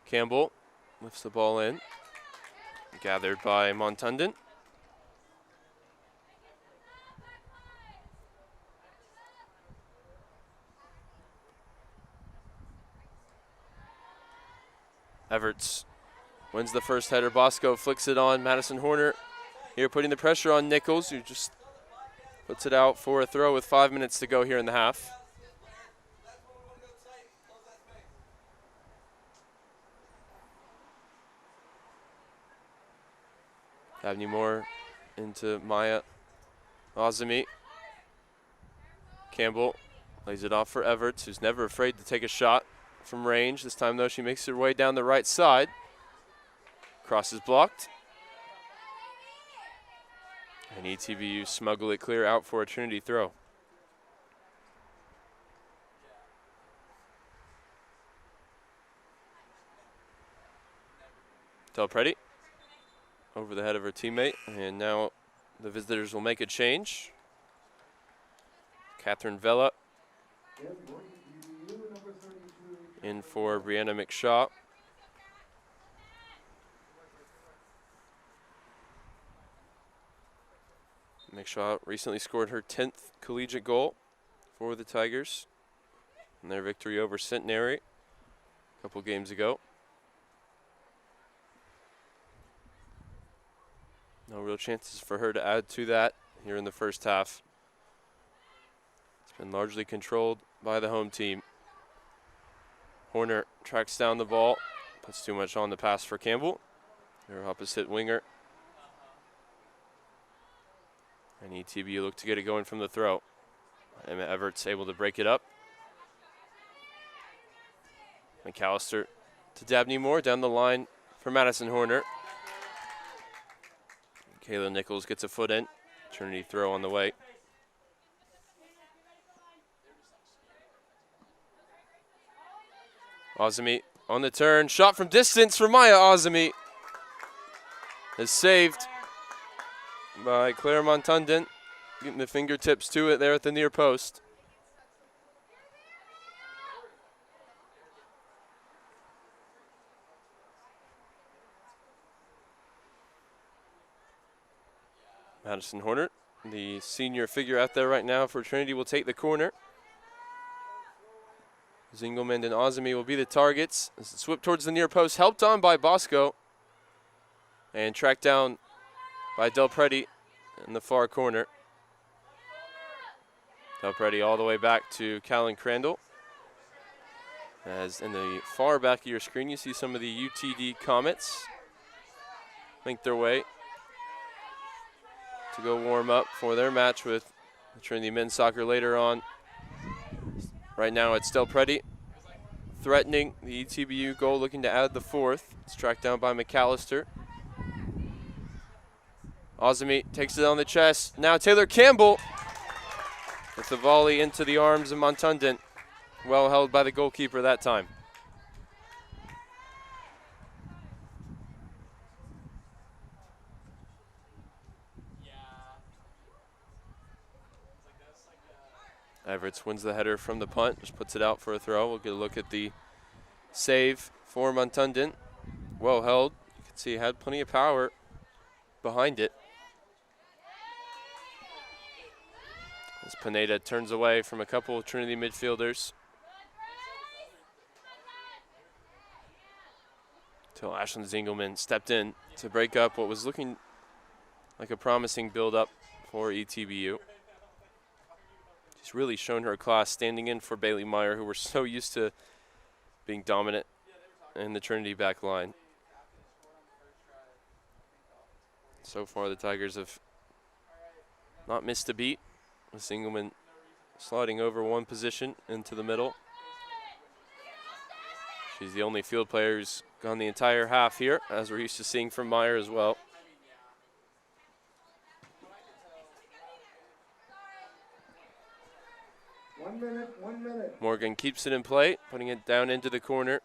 Campbell lifts the ball in. Gathered by Montundon. Everts wins the first header. Bosco flicks it on. Madison Horner here putting the pressure on Nichols, who just puts it out for a throw with 5 minutes to go here in the half. Abney Moore into Maya Azami. Campbell lays it off for Everts, who's never afraid to take a shot from range. This time, though, she makes her way down the right side. Cross is blocked. And ETBU smuggle it clear out for a Trinity throw. Del Preti over the head of her teammate, and now the visitors will make a change. Catherine Vella in for Brianna McShaw. McShaw recently scored her 10th collegiate goal for the Tigers in their victory over Centenary a couple games ago. No real chances for her to add to that here in the first half. It's been largely controlled by the home team. Horner tracks down the ball, puts too much on the pass for Campbell, their opposite winger. And ETBU look to get it going from the throw. Emma Everts able to break it up. McAllister to Dabney Moore down the line for Madison Horner. Kayla Nichols gets a foot in. Trinity throw on the way. Azami on the turn. Shot from distance for Maya Azami. Is saved by Claire Montundon. Getting the fingertips to it there at the near post. Madison Horner, the senior figure out there right now for Trinity, will take the corner. Zingelman and Azami will be the targets. This is whipped towards the near post, helped on by Bosco. And tracked down by Del Preti in the far corner. Del Preti all the way back to Callan Crandall. As in the far back of your screen, you see some of the UTD Comets make their way to go warm up for their match with Trinity men's soccer later on. Right now it's Del Preti threatening the ETBU goal, looking to add the fourth. It's tracked down by McAllister. Azami takes it on the chest. Now Taylor Campbell with the volley into the arms of Montundon. Well held by the goalkeeper that time. Everts wins the header from the punt, just puts it out for a throw. We'll get a look at the save for Montundon. Well held. You can see it had plenty of power behind it. As Pineda turns away from a couple of Trinity midfielders. Until Ashlyn Zingelman stepped in to break up what was looking like a promising build-up for ETBU. She's really shown her class standing in for Bailey Meyer, who we're so used to being dominant in the Trinity back line. So far, the Tigers have not missed a beat, with Singleman sliding over one position into the middle. She's the only field player who's gone the entire half here, as we're used to seeing from Meyer as well. One minute. Morgan keeps it in play, putting it down into the corner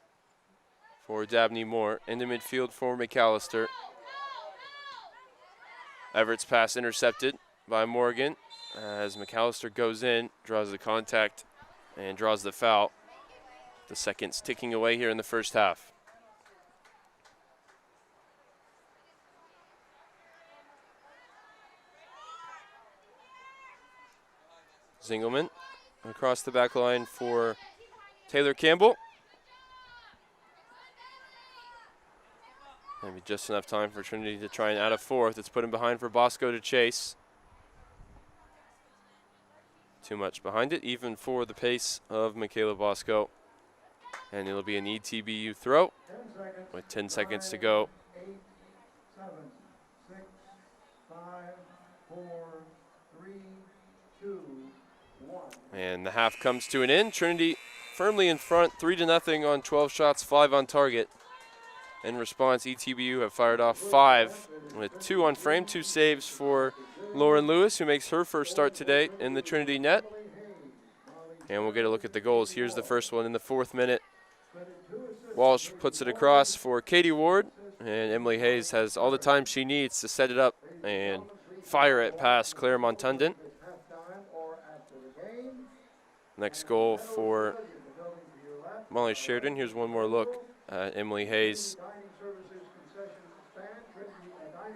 for Dabney Moore. Into midfield for McAllister. Everett's pass intercepted by Morgan as McAllister goes in, draws the contact, and draws the foul. The seconds ticking away here in the first half. Zingelman across the back line for Taylor Campbell. Maybe just enough time for Trinity to try and add a fourth. It's put him behind for Bosco to chase. Too much behind it, even for the pace of Michaela Bosco. And it'll be an ETBU throw 10 seconds. with 10 seconds to go. 8, 7, 6, 5, 4, 3, 2, 1. And the half comes to an end. Trinity firmly in front, 3-0 on 12 shots, 5 on target. In response, ETBU have fired off 5 with 2 on frame, 2 saves for Lauren Lewis, who makes her first start today in the Trinity net. And we'll get a look at the goals. Here's the first one in the 4th minute. Walsh puts it across for Katie Ward, and Emily Hayes has all the time she needs to set it up and fire it past Claire Montundant. Next goal for Molly Sheridan. Here's one more look at Emily Hayes,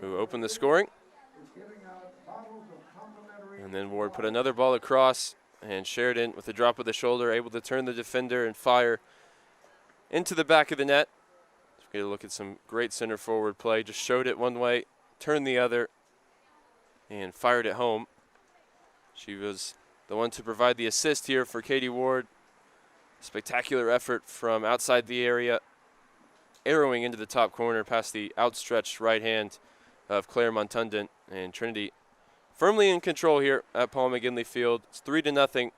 who opened the scoring. And then Ward put another ball across, and Sheridan, with a drop of the shoulder, able to turn the defender and fire into the back of the net. Let's get a look at some great center forward play. Just showed it one way, turned the other, and fired it home. She was the one to provide the assist here for Katie Ward. Spectacular effort from outside the area, arrowing into the top corner past the outstretched right hand of Claire Montundant. And Trinity firmly in control here at Paul McGinley Field. It's 3-0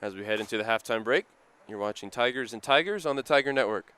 as we head into the halftime break. You're watching Tigers and Tigers on the Tiger Network.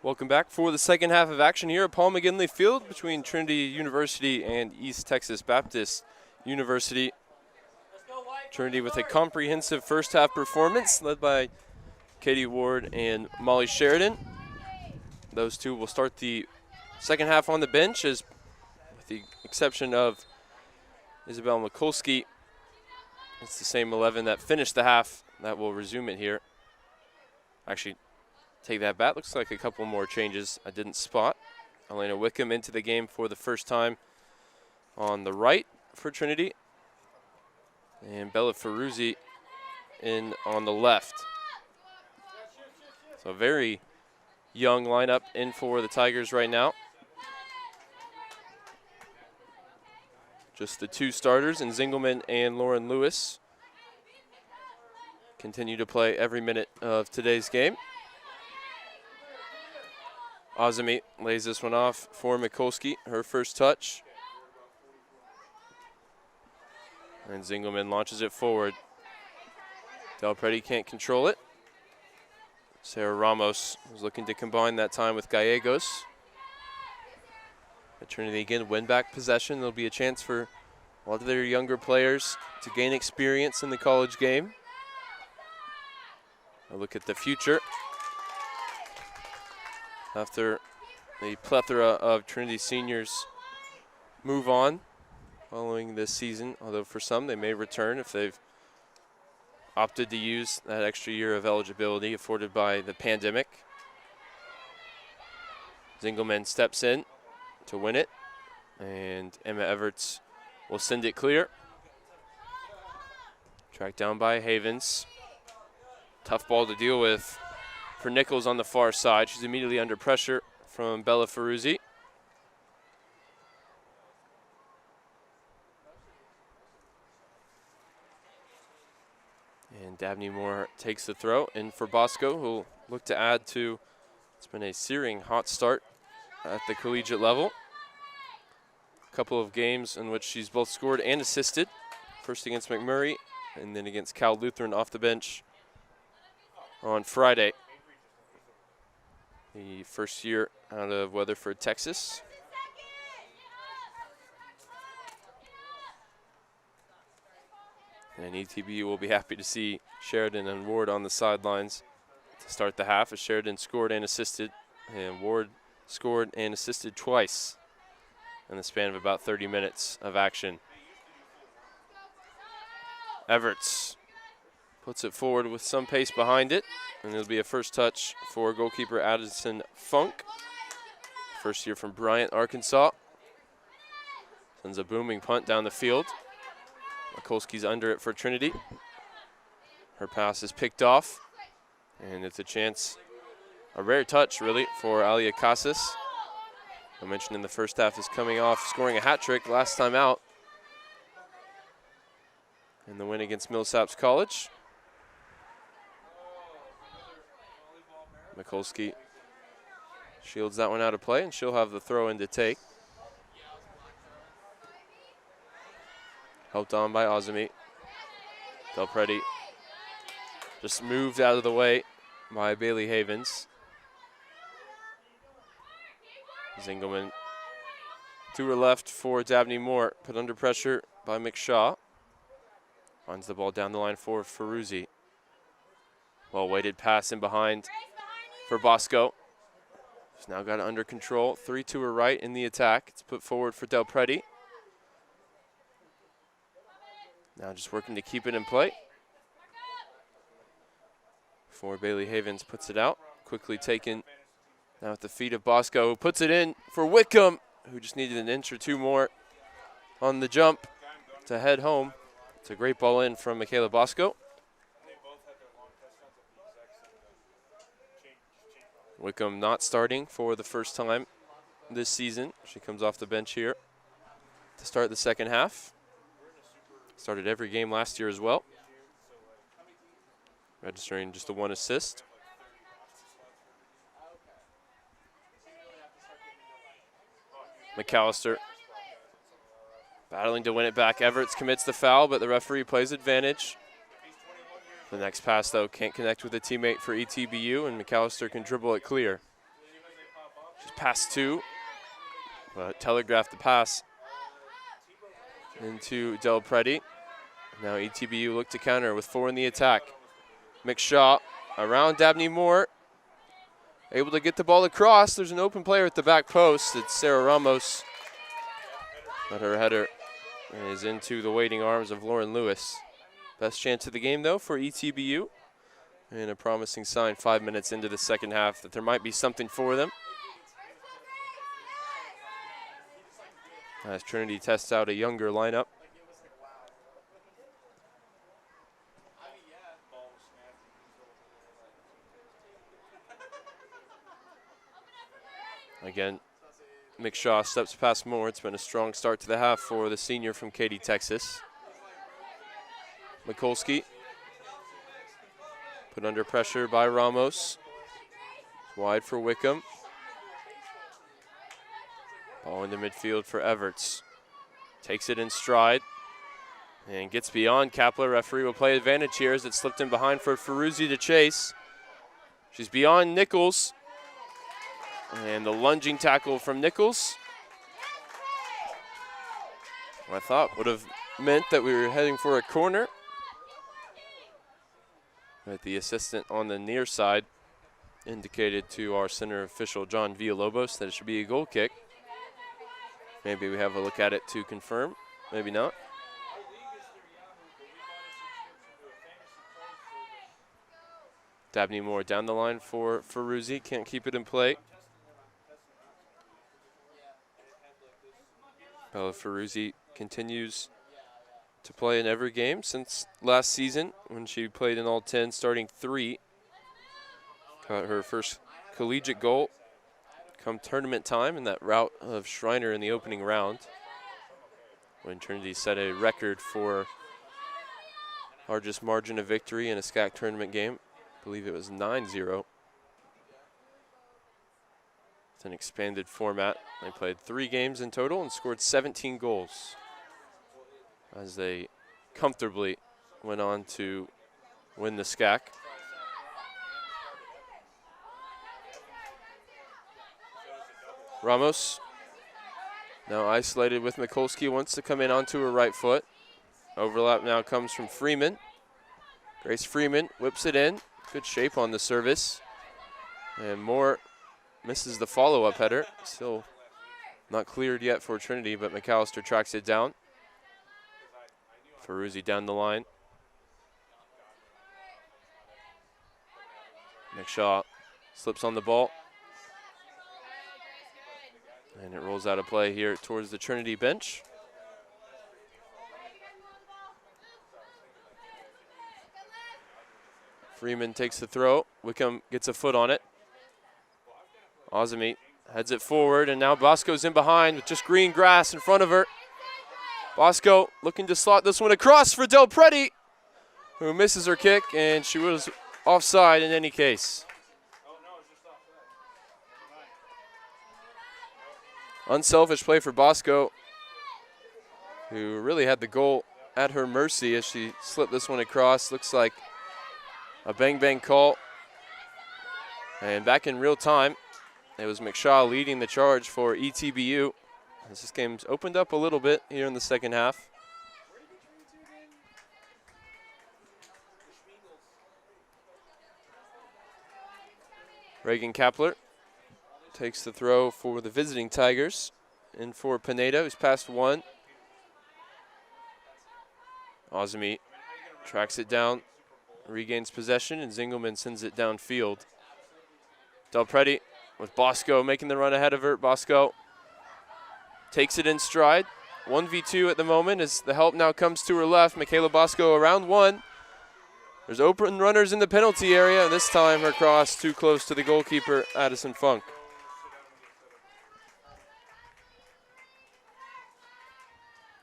Welcome back for the second half of action here at Paul McGinley Field between Trinity University and East Texas Baptist University. Trinity with a comprehensive first half performance led by Katie Ward and Molly Sheridan. Those two will start the second half on the bench, as with the exception of Isabel Mikulski. It's the same 11 that finished the half that will resume it here. Actually, take that back. Looks like a couple more changes I didn't spot. Elena Wickham into the game for the first time on the right for Trinity. And Bella Ferruzzi in on the left. So a very young lineup in for the Tigers right now. Just the two starters, and Zingelman and Lauren Lewis continue to play every minute of today's game. Azami lays this one off for Mikulski, her first touch. And Zingelman launches it forward. Del Preti can't control it. Sarah Ramos is looking to combine that time with Gallegos. But Trinity again win back possession. There'll be a chance for a lot of their younger players to gain experience in the college game. A look at the future. After the plethora of Trinity seniors move on following this season, although for some they may return if they've opted to use that extra year of eligibility afforded by the pandemic. Zingelman steps in to win it, and Emma Everts will send it clear. Tracked down by Havens. Tough ball to deal with for Nichols on the far side. She's immediately under pressure from Bella Ferruzzi. And Dabney Moore takes the throw in for Bosco, who'll look to add to, it's been a searing hot start at the collegiate level. A couple of games in which she's both scored and assisted. First against McMurray, and then against Cal Lutheran off the bench on Friday. The first year out of Weatherford, Texas. And ETBU will be happy to see Sheridan and Ward on the sidelines to start the half, as Sheridan scored and assisted, and Ward scored and assisted twice in the span of about 30 minutes of action. Everts puts it forward with some pace behind it, and it'll be a first touch for goalkeeper Addison Funk. First year from Bryant, Arkansas. Sends a booming punt down the field. Mikulski's under it for Trinity. Her pass is picked off, and it's a chance, a rare touch really, for Alia Casas. I mentioned in the first half is coming off scoring a hat trick last time out in the win against Millsaps College. Mikulski shields that one out of play, and she'll have the throw in to take. Helped on by Azami. Del Preti just moved out of the way by Bailey Havens. Zingelman to her left for Dabney Moore, put under pressure by McShaw. Finds the ball down the line for Ferruzzi. Well-weighted pass in behind for Bosco. She's now got it under control. 3 to her right in the attack. It's put forward for Del Preti. Now just working to keep it in play. Before Bailey Havens puts it out. Quickly taken now at the feet of Bosco, who puts it in for Wickham, who just needed an inch or two more on the jump to head home. It's a great ball in from Michaela Bosco. Wickham not starting for the first time this season. She comes off the bench here to start the second half. Started every game last year as well. Registering just a 1 assist. McAllister battling to win it back. Everts commits the foul, but the referee plays advantage. The next pass, though, can't connect with a teammate for ETBU, and McAllister can dribble it clear. She's passed 2, but telegraphed the pass into Del Preti. Now ETBU look to counter with 4 in the attack. McShaw around Dabney Moore. Able to get the ball across. There's an open player at the back post. It's Sarah Ramos. But her header is into the waiting arms of Lauren Lewis. Best chance of the game, though, for ETBU. And a promising sign 5 minutes into the second half that there might be something for them. As Trinity tests out a younger lineup. Again, McShaw steps past Moore. It's been a strong start to the half for the senior from Katy, Texas. Mikulski put under pressure by Ramos. Wide for Wickham. Ball into midfield for Everts. Takes it in stride and gets beyond Kapler. Referee will play advantage here as it slipped in behind for Ferruzzi to chase. She's beyond Nichols. And the lunging tackle from Nichols, I thought would have meant that we were heading for a corner. But the assistant on the near side indicated to our center official, John Villalobos, that it should be a goal kick. Maybe we have a look at it to confirm. Maybe not. Dabney Moore down the line for Ferruzzi. Can't keep it in play. Bella Ferruzzi continues to play in every game since last season when she played in all 10, starting 3. Got her first collegiate goal come tournament time in that rout of Schreiner in the opening round, when Trinity set a record for largest margin of victory in a SCAC tournament game. I believe it was 9-0. It's an expanded format. They played 3 games in total and scored 17 goals as they comfortably went on to win the SCAC. Ramos now isolated with Mikulski, wants to come in onto her right foot. Overlap now comes from Freeman. Grace Freeman whips it in. Good shape on the service. And Moore misses the follow-up header. Still not cleared yet for Trinity, but McAllister tracks it down. Ferruzzi down the line. McShaw slips on the ball. And it rolls out of play here towards the Trinity bench. Freeman takes the throw. Wickham gets a foot on it. Azami heads it forward, and now Bosco's in behind with just green grass in front of her. Bosco looking to slot this one across for Del Preti, who misses her kick, and she was offside in any case. Unselfish play for Bosco, who really had the goal at her mercy as she slipped this one across. Looks like a bang-bang call. And back in real time, it was McShaw leading the charge for ETBU. As this game's opened up a little bit here in the second half. Reagan Kapler takes the throw for the visiting Tigers. In for Pineda, who's passed 1. Azami tracks it down, regains possession, and Zingelman sends it downfield. Del Preti with Bosco making the run ahead of her. Bosco takes it in stride. 1v2 at the moment as the help now comes to her left. Michaela Bosco around 1. There's open runners in the penalty area, and this time her cross too close to the goalkeeper, Addison Funk.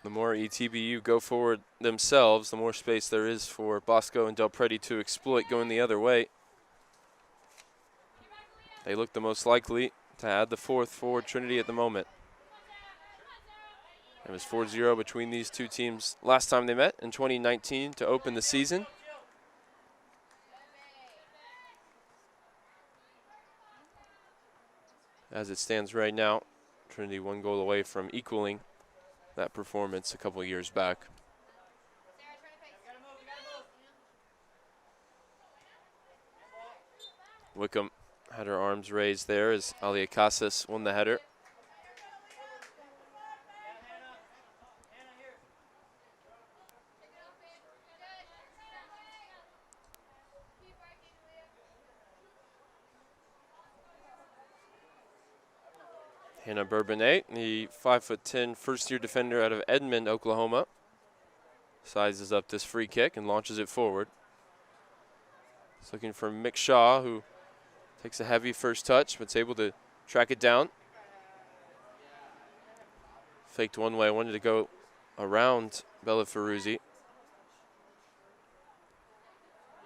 The more ETBU go forward themselves, the more space there is for Bosco and Del Preti to exploit going the other way. They look the most likely to add the 4th for Trinity at the moment. It was 4-0 between these two teams last time they met in 2019 to open the season. as it stands right now. Trinity 1 goal away from equaling that performance a couple years back. Wickham had her arms raised there as Alia Casas won the header. Hannah Bourbonnais, the 5'10" first-year defender out of Edmond, Oklahoma, sizes up this free kick and launches it forward. It's looking for Mick Shaw, who takes a heavy first touch, but is able to track it down. Faked one way, wanted to go around Bella Ferruzzi.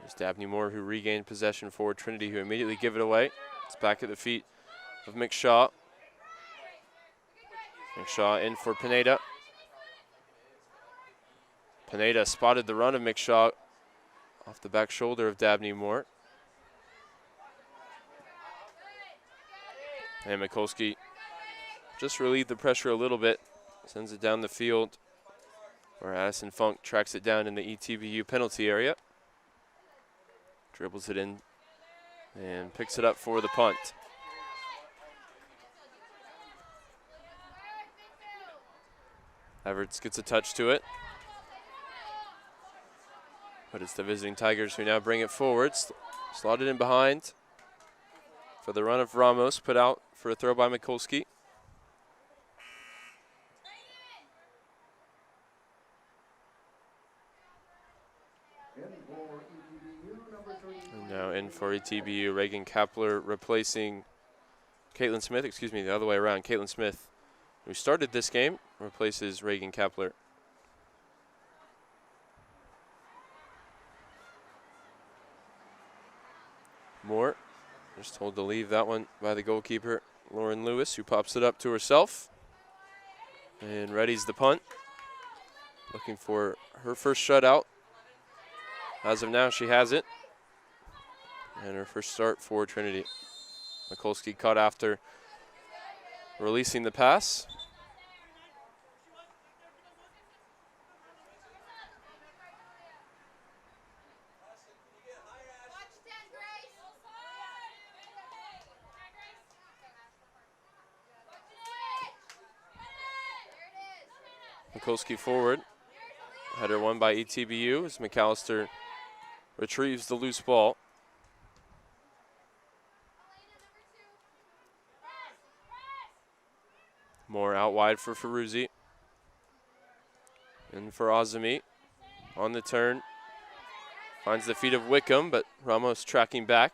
There's Dabney Moore, who regained possession for Trinity, who immediately give it away. It's back at the feet of Mick Shaw. Mick Shaw in for Pineda. Pineda spotted the run of Mick Shaw off the back shoulder of Dabney Moore. And Mikulski just relieved the pressure a little bit. Sends it down the field where Addison Funk tracks it down in the ETBU penalty area. Dribbles it in and picks it up for the punt. Everts gets a touch to it. But it's the visiting Tigers who now bring it forward. Slotted in behind for the run of Ramos, put out for a throw by Mikulski. And now in for ETBU, Reagan Kapler replacing Caitlin Smith, the other way around. Caitlin Smith, who started this game, replaces Reagan Kapler. Moore just told to leave that one by the goalkeeper, Lauren Lewis, who pops it up to herself and readies the punt. Looking for her first shutout. As of now, she has it. And her first start for Trinity. Mikulski caught after releasing the pass. Mikulski forward. Header won by ETBU as McAllister retrieves the loose ball. More out wide for Ferruzzi. In for Azami. On the turn. Finds the feet of Wickham, but Ramos tracking back.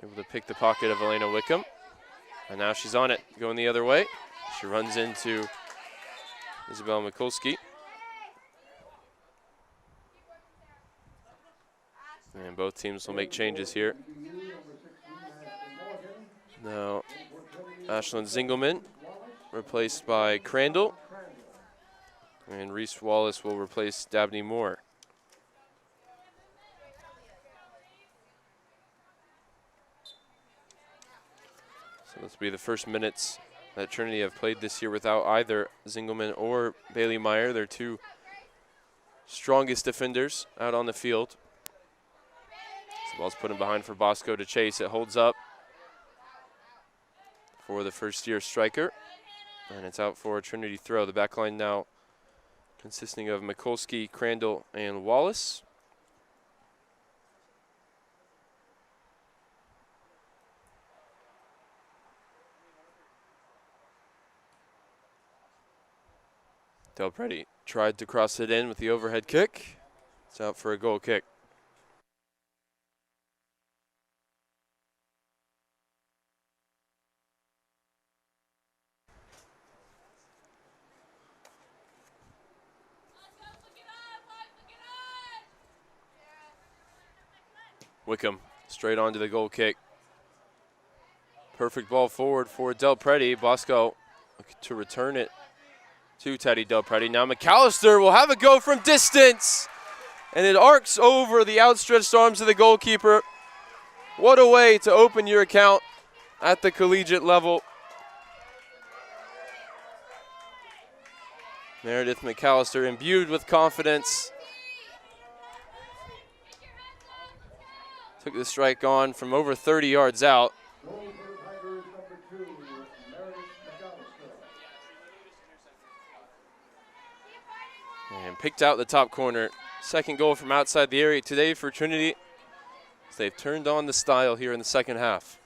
Able to pick the pocket of Elena Wickham. And now she's on it, going the other way. She runs into Isabel Mikulski. And both teams will make changes here. Now, Ashlyn Zingelman replaced by Crandall. And Reese Wallace will replace Dabney Moore. So this will be the first minutes that Trinity have played this year without either Zingelman or Bailey Meyer, their two strongest defenders out on the field. The ball's put in behind for Bosco to chase. It holds up for the first-year striker. And it's out for a Trinity throw. The back line now consisting of Mikulski, Crandall, and Wallace. Del Preti tried to cross it in with the overhead kick. It's out for a goal kick. Wickham straight onto the goal kick. Perfect ball forward for Del Preti. Bosco to return it to Teddy Del Preti. Now McAllister will have a go from distance. And it arcs over the outstretched arms of the goalkeeper. What a way to open your account at the collegiate level. Meredith McAllister imbued with confidence. Took the strike on from over 30 yards out. Goal for Tigers number 2, Meredith McAllister. And picked out the top corner. Second goal from outside the area today for Trinity. They've turned on the style here in the second half.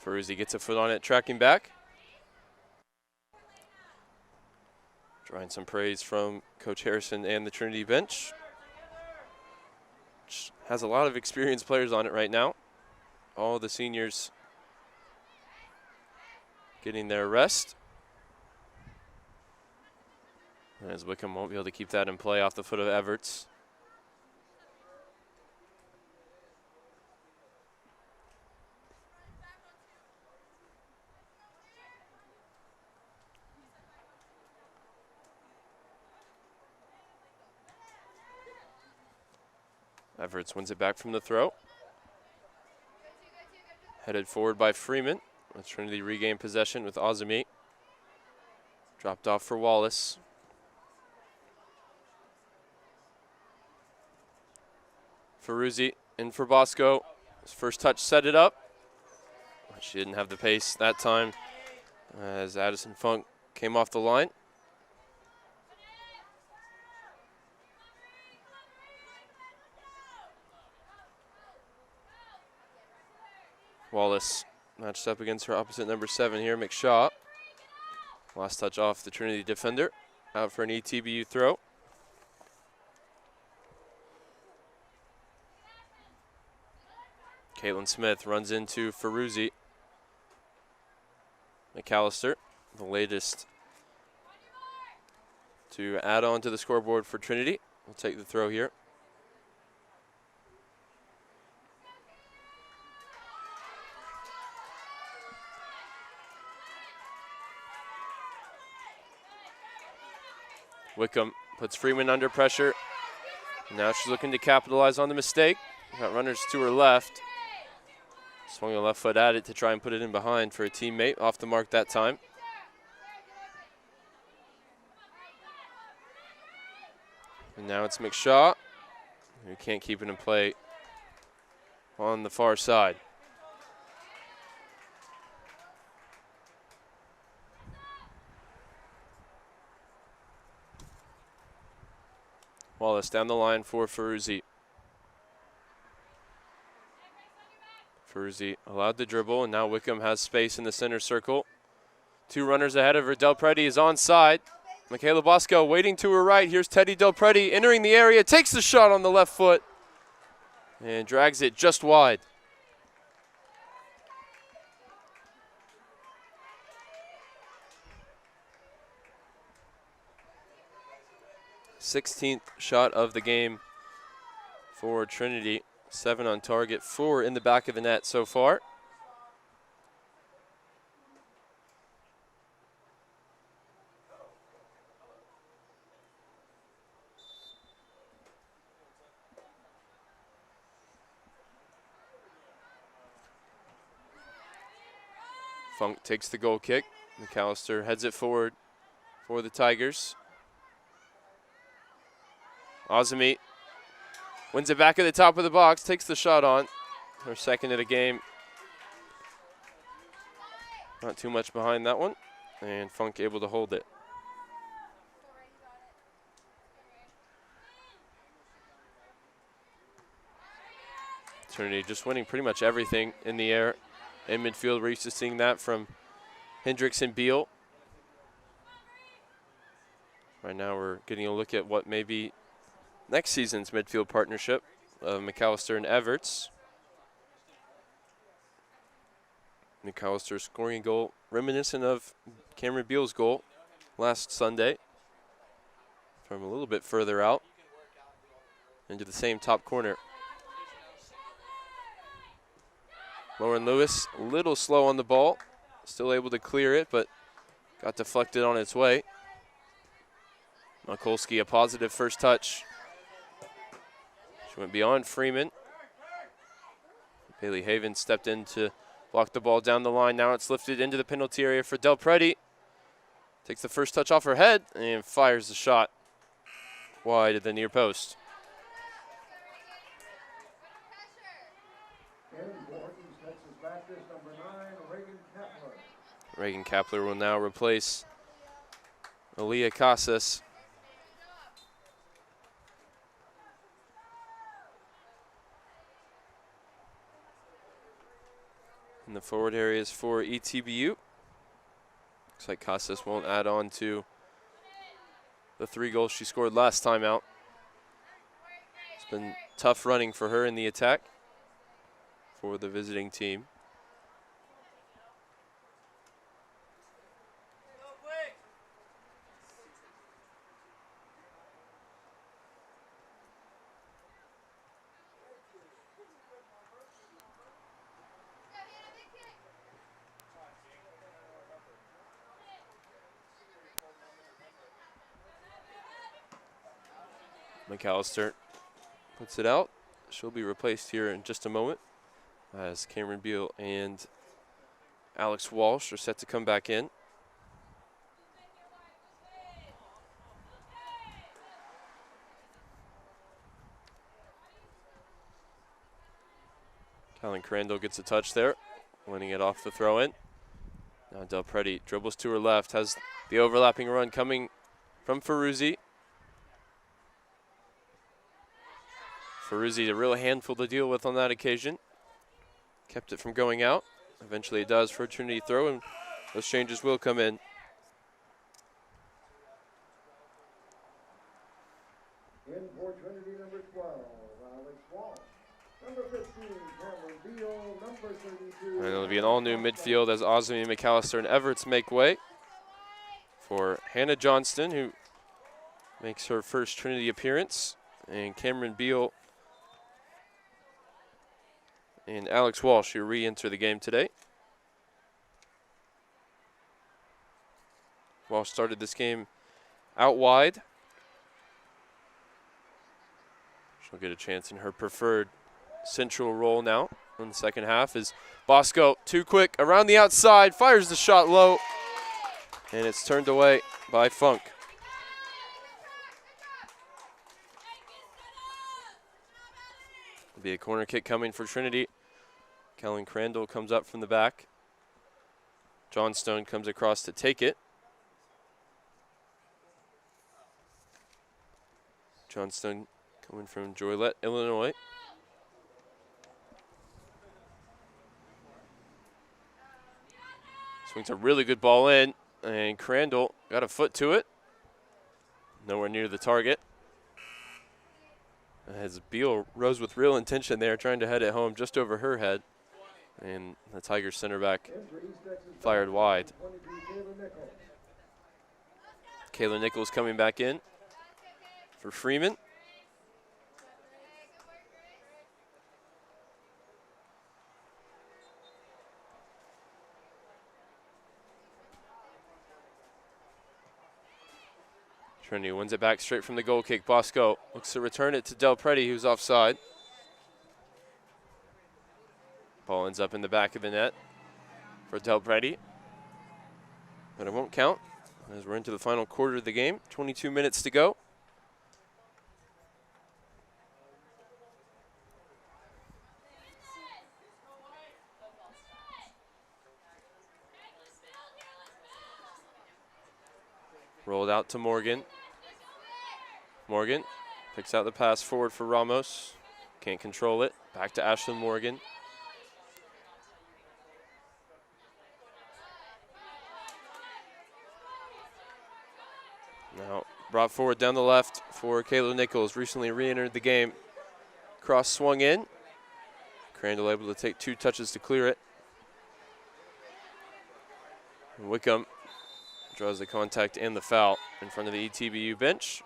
Ferruzzi gets a foot on it, tracking back. Drawing some praise from Coach Harrison and the Trinity bench, which has a lot of experienced players on it right now. All the seniors getting their rest. As Wickham won't be able to keep that in play off the foot of Everts. Everts wins it back from the throw. Headed forward by Freeman. With Trinity regain possession with Azami. Dropped off for Wallace. Ferruzzi in for Bosco. His first touch set it up. She didn't have the pace that time as Addison Funk came off the line. Wallace matched up against her opposite number 7 here, McShaw. Last touch off the Trinity defender. Out for an ETBU throw. Caitlin Smith runs into Ferruzzi. McAllister, the latest to add on to the scoreboard for Trinity. We'll take the throw here. Wickham puts Freeman under pressure. Now she's looking to capitalize on the mistake. Got runners to her left. Swung a left foot at it to try and put it in behind for a teammate. Off the mark that time. And now it's McShaw, who can't keep it in play on the far side. Wallace down the line for Ferruzzi. Ferruzzi allowed the dribble, and now Wickham has space in the center circle. 2 runners ahead of her. Del Preti is onside. Michaela Bosco waiting to her right. Here's Teddy Del Preti entering the area, takes the shot on the left foot, and drags it just wide. Sixteenth shot of the game for Trinity. 7 on target, 4 in the back of the net so far. Funk takes the goal kick. McAllister heads it forward for the Tigers. Azami wins it back at the top of the box, takes the shot on. Her second of the game. Not too much behind that one. And Funk able to hold it. Trinity just winning pretty much everything in the air. In midfield, we're used to seeing that from Hendricks and Beal. Right now we're getting a look at what may be next season's midfield partnership of McAllister and Everts. McAllister scoring a goal reminiscent of Cameron Beal's goal last Sunday from a little bit further out into the same top corner. Lauren Lewis a little slow on the ball, still able to clear it, but got deflected on its way. Mikulski, a positive first touch. She went beyond Freeman. Bailey Haven stepped in to block the ball down the line. Now it's lifted into the penalty area for Del Preti. Takes the first touch off her head and fires the shot wide at the near post. Borton's Texas Baptist, number 9, Reagan Kapler. Reagan Kapler will now replace Aaliyah Casas. In the forward areas for ETBU. Looks like Casas won't add on to the 3 goals she scored last time out. It's been tough running for her in the attack for the visiting team. McAllister puts it out. She'll be replaced here in just a moment as Cameron Beal and Alex Walsh are set to come back in. Kylan Crandall gets a touch there, winning it off the throw-in. Now Del Preti dribbles to her left, has the overlapping run coming from Ferruzzi. Ferruzzi, a real handful to deal with on that occasion. Kept it from going out. Eventually it does for a Trinity throw, and those changes will come in. In for Trinity, number 12, Alex Walsh. Number 15, Cameron Beal. Number 32. And it'll be an all-new midfield as Osmie, McAllister, and Everts make way for Hannah Johnston, who makes her first Trinity appearance, and Cameron Beal and Alex Walsh, who re-enter the game today. Walsh started this game out wide. She'll get a chance in her preferred central role now in the second half as Bosco, too quick, around the outside, fires the shot low, and it's turned away by Funk. It'll be a corner kick coming for Trinity. Kellen Crandall comes up from the back. Johnstone comes across to take it. Johnstone coming from Joliet, Illinois. Swings a really good ball in, and Crandall got a foot to it. Nowhere near the target. As Beal rose with real intention there, trying to head it home just over her head. And the Tigers center back fired wide. Kayla Nichols coming back in for Freeman. Trinity wins it back straight from the goal kick. Bosco looks to return it to Del Preti, who's offside. Ball ends up in the back of the net for Del Preti. But it won't count as we're into the final quarter of the game. 22 minutes to go. Rolled out to Morgan. Morgan picks out the pass forward for Ramos. Can't control it. Back to Ashlyn Morgan. Now brought forward down the left for Kayla Nichols. Recently re-entered the game. Cross swung in. Crandall able to take 2 touches to clear it. And Wickham draws the contact and the foul in front of the ETBU bench.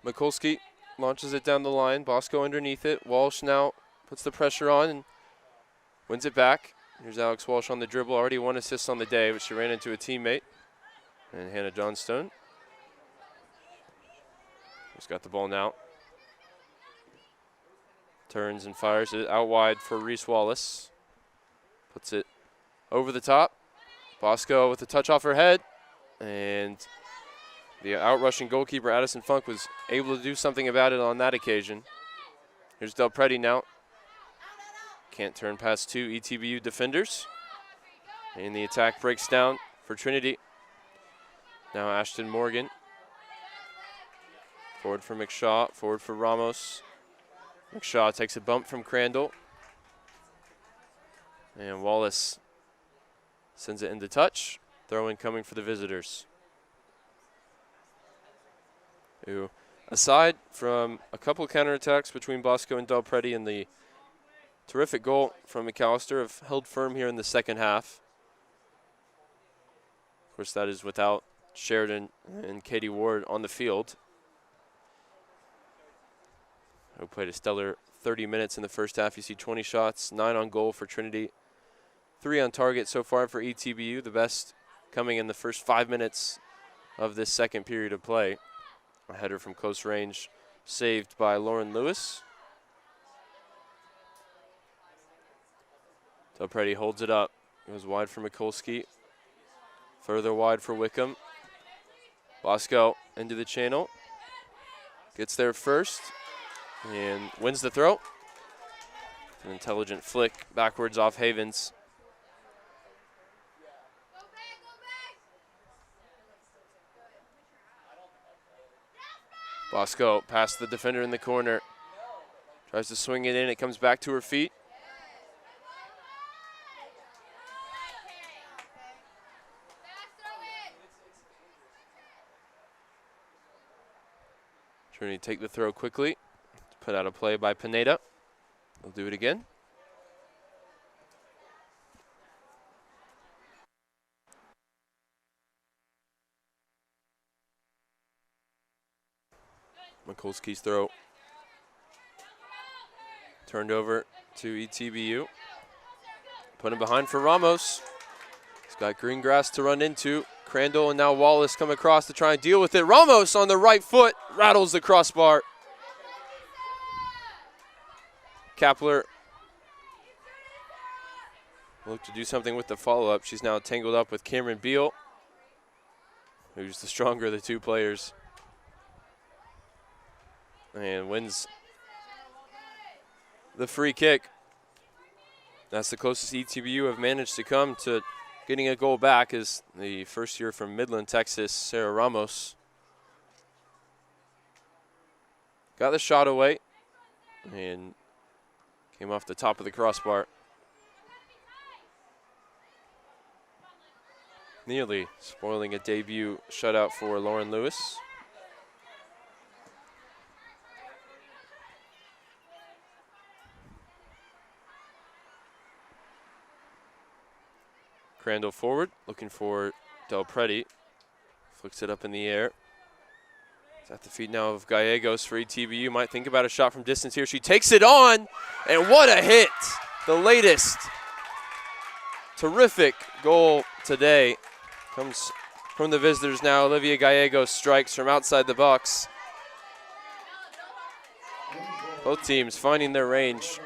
Mikulski launches it down the line. Bosco underneath it. Walsh now puts the pressure on and wins it back. Here's Alex Walsh on the dribble. Already 1 assist on the day, but she ran into a teammate. And Hannah Johnstone. Who's got the ball now. Turns and fires it out wide for Reese Wallace. Puts it over the top. Bosco with a touch off her head. And the out-rushing goalkeeper, Addison Funk, was able to do something about it on that occasion. Here's Del Preti now. Can't turn past 2 ETBU defenders. And the attack breaks down for Trinity. Now Ashton Morgan. Forward for McShaw, forward for Ramos. McShaw takes a bump from Crandall. And Wallace sends it into touch. Throw-in coming for the visitors. Who, aside from a couple counterattacks between Bosco and Del Preti and the terrific goal from McAllister, have held firm here in the second half. Of course, that is without Sheridan and Katie Ward on the field, who played a stellar 30 minutes in the first half. You see 20 shots, 9 on goal for Trinity, 3 on target so far for ETBU, the best coming in the first 5 minutes of this second period of play. A header from close range saved by Lauren Lewis. Del Preti holds it up, goes wide for Mikulski, further wide for Wickham. Bosco into the channel, gets there first and wins the throw. An intelligent flick backwards off Havens. Bosco past the defender in the corner. Tries to swing it in. It comes back to her feet. Trinity take the throw quickly. Put out a play by Pineda. They'll do it again. Mikulski's throw. Turned over to ETBU. Put him behind for Ramos. He's got green grass to run into. Crandall and now Wallace come across to try and deal with it. Ramos on the right foot rattles the crossbar. Kapler look to do something with the follow-up. She's now tangled up with Cameron Beal, who's the stronger of the two players, and wins the free kick. That's the closest ETBU have managed to come to getting a goal back, is the first year from Midland, Texas, Sarah Ramos. Got the shot away and came off the top of the crossbar. Nearly spoiling a debut shutout for Lauren Lewis. Crandall forward, looking for Del Preti. Flicks it up in the air. It's at the feet now of Gallegos for ETBU. Might think about a shot from distance here. She takes it on, and what a hit. The latest terrific goal today comes from the visitors now. Olivia Gallegos strikes from outside the box. Both teams finding their range.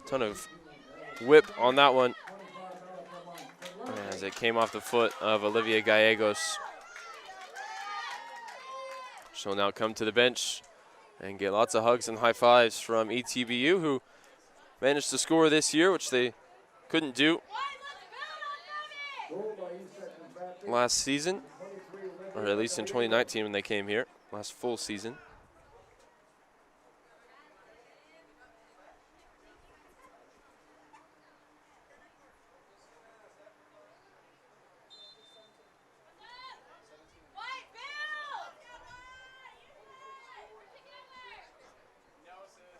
Ton of whip on that one as it came off the foot of Olivia Gallegos. She'll now come to the bench and get lots of hugs and high fives from ETBU, who managed to score this year, which they couldn't do last season, or at least in 2019 when they came here, last full season.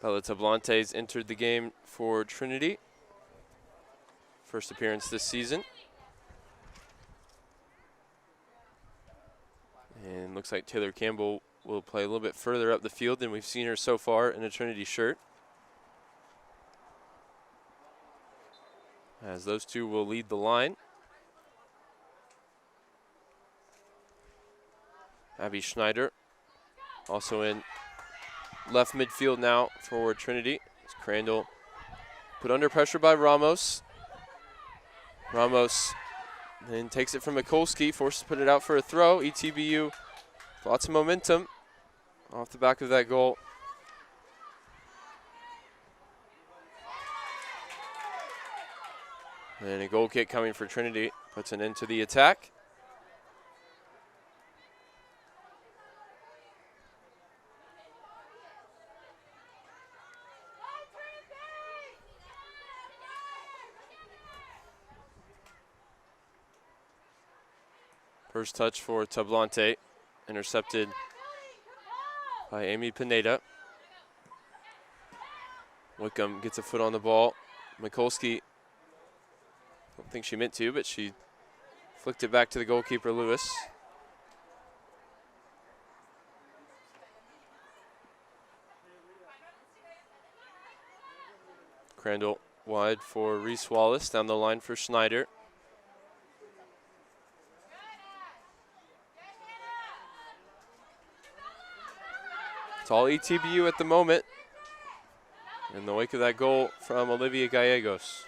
Bella Tablantes entered the game for Trinity. First appearance this season. And looks like Taylor Campbell will play a little bit further up the field than we've seen her so far in a Trinity shirt. As those two will lead the line. Abby Schneider also in left midfield now for Trinity. As Crandall put under pressure by Ramos. Ramos then takes it from Mikulski, forces to put it out for a throw. ETBU, lots of momentum off the back of that goal. And a goal kick coming for Trinity, puts an end to the attack. First touch for Tablante, intercepted by Amy Pineda. Wickham gets a foot on the ball. Mikulski, don't think she meant to, but she flicked it back to the goalkeeper, Lewis. Crandall wide for Reese Wallace, down the line for Schneider. It's all ETBU at the moment in the wake of that goal from Olivia Gallegos.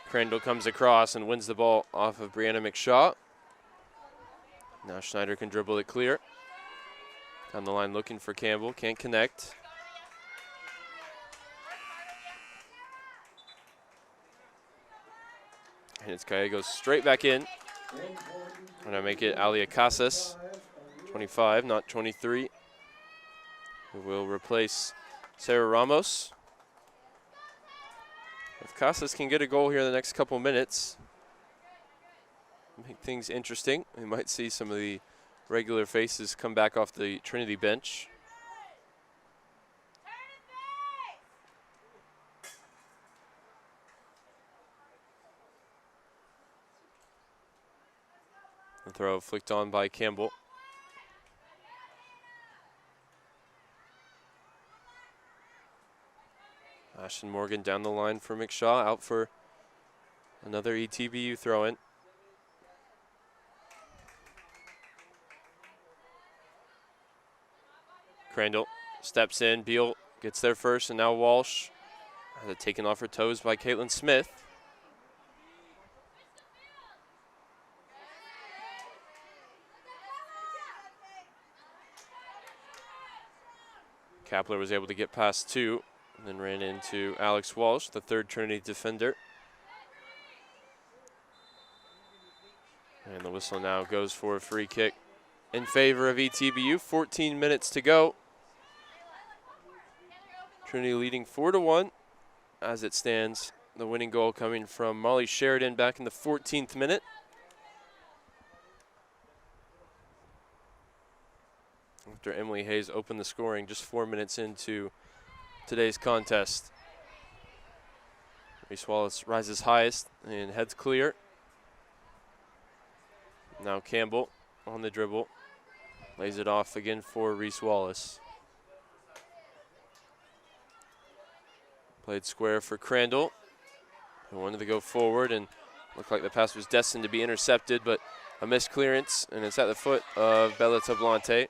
Crandall comes across and wins the ball off of Brianna McShaw. Now Schneider can dribble it clear. Down the line looking for Campbell, can't connect. And it's Gallegos straight back in. And I make it Alia Casas, 25, not 23, who will replace Sarah Ramos. If Casas can get a goal here in the next couple minutes, make things interesting. We might see some of the regular faces come back off the Trinity bench. The throw flicked on by Campbell. Ashton Morgan down the line for McShaw, out for another ETBU throw-in. Crandall steps in, Beal gets there first, and now Walsh has it taken off her toes by Caitlin Smith. Kapler was able to get past two and then ran into Alex Walsh, the third Trinity defender. And the whistle now goes for a free kick in favor of ETBU. 14 minutes to go. Trinity leading 4-1 as it stands. The winning goal coming from Molly Sheridan back in the 14th minute. After Emily Hayes opened the scoring just 4 minutes into today's contest. Reese Wallace rises highest and heads clear. Now Campbell on the dribble. Lays it off again for Reese Wallace. Played square for Crandall, who wanted to go forward and looked like the pass was destined to be intercepted, but a missed clearance, and it's at the foot of Bella Tablante.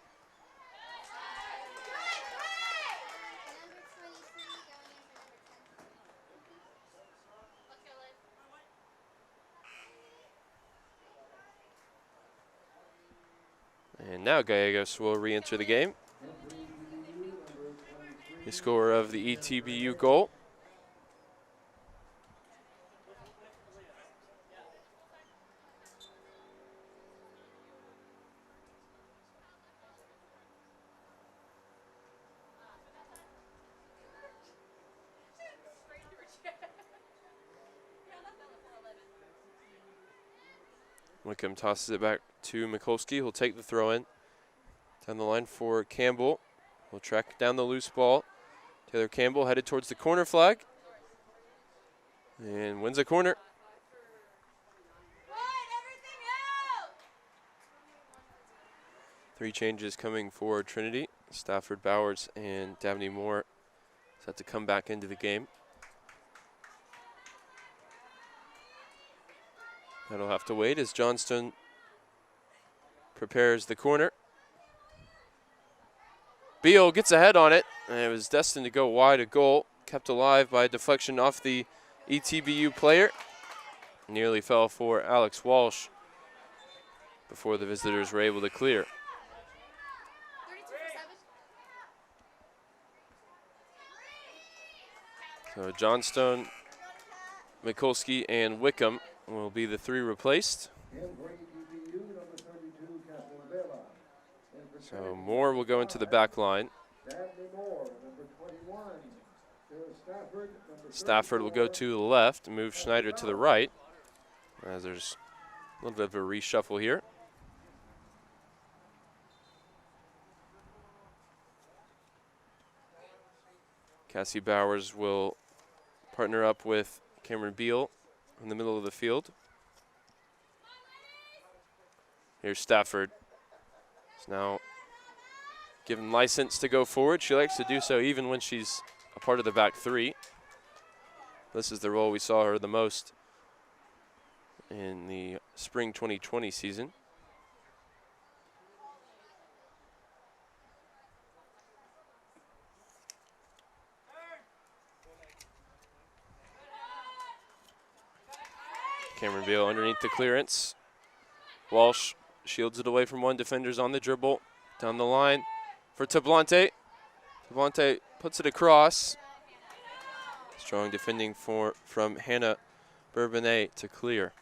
And now Gallegos will re-enter the game. The scorer of the ETBU goal. Wickham tosses it back to Mikulski, who'll take the throw in. Down the line for Campbell. Will track down the loose ball. Taylor Campbell headed towards the corner flag. And wins a corner. 3 changes coming for Trinity. Stafford, Bowers, and Dabney Moore set to come back into the game. That'll have to wait as Johnston prepares the corner. Beal gets ahead on it, and it was destined to go wide of goal. Kept alive by a deflection off the ETBU player. Nearly fell for Alex Walsh before the visitors were able to clear. So Johnstone, Mikulski, and Wickham will be the 3 replaced. So Moore will go into the back line. Stafford will go to the left, move Schneider to the right, as there's a little bit of a reshuffle here. Cassie Bowers will partner up with Cameron Beal in the middle of the field. Here's Stafford. She's now given license to go forward. She likes to do so even when she's a part of the back 3. This is the role we saw her the most in the spring 2020 season. Cameron Beal underneath the clearance. Walsh shields it away from one. Defender's on the dribble. Down the line for Tablante. Tablante puts it across. Strong defending from Hannah Bourbonnais to clear.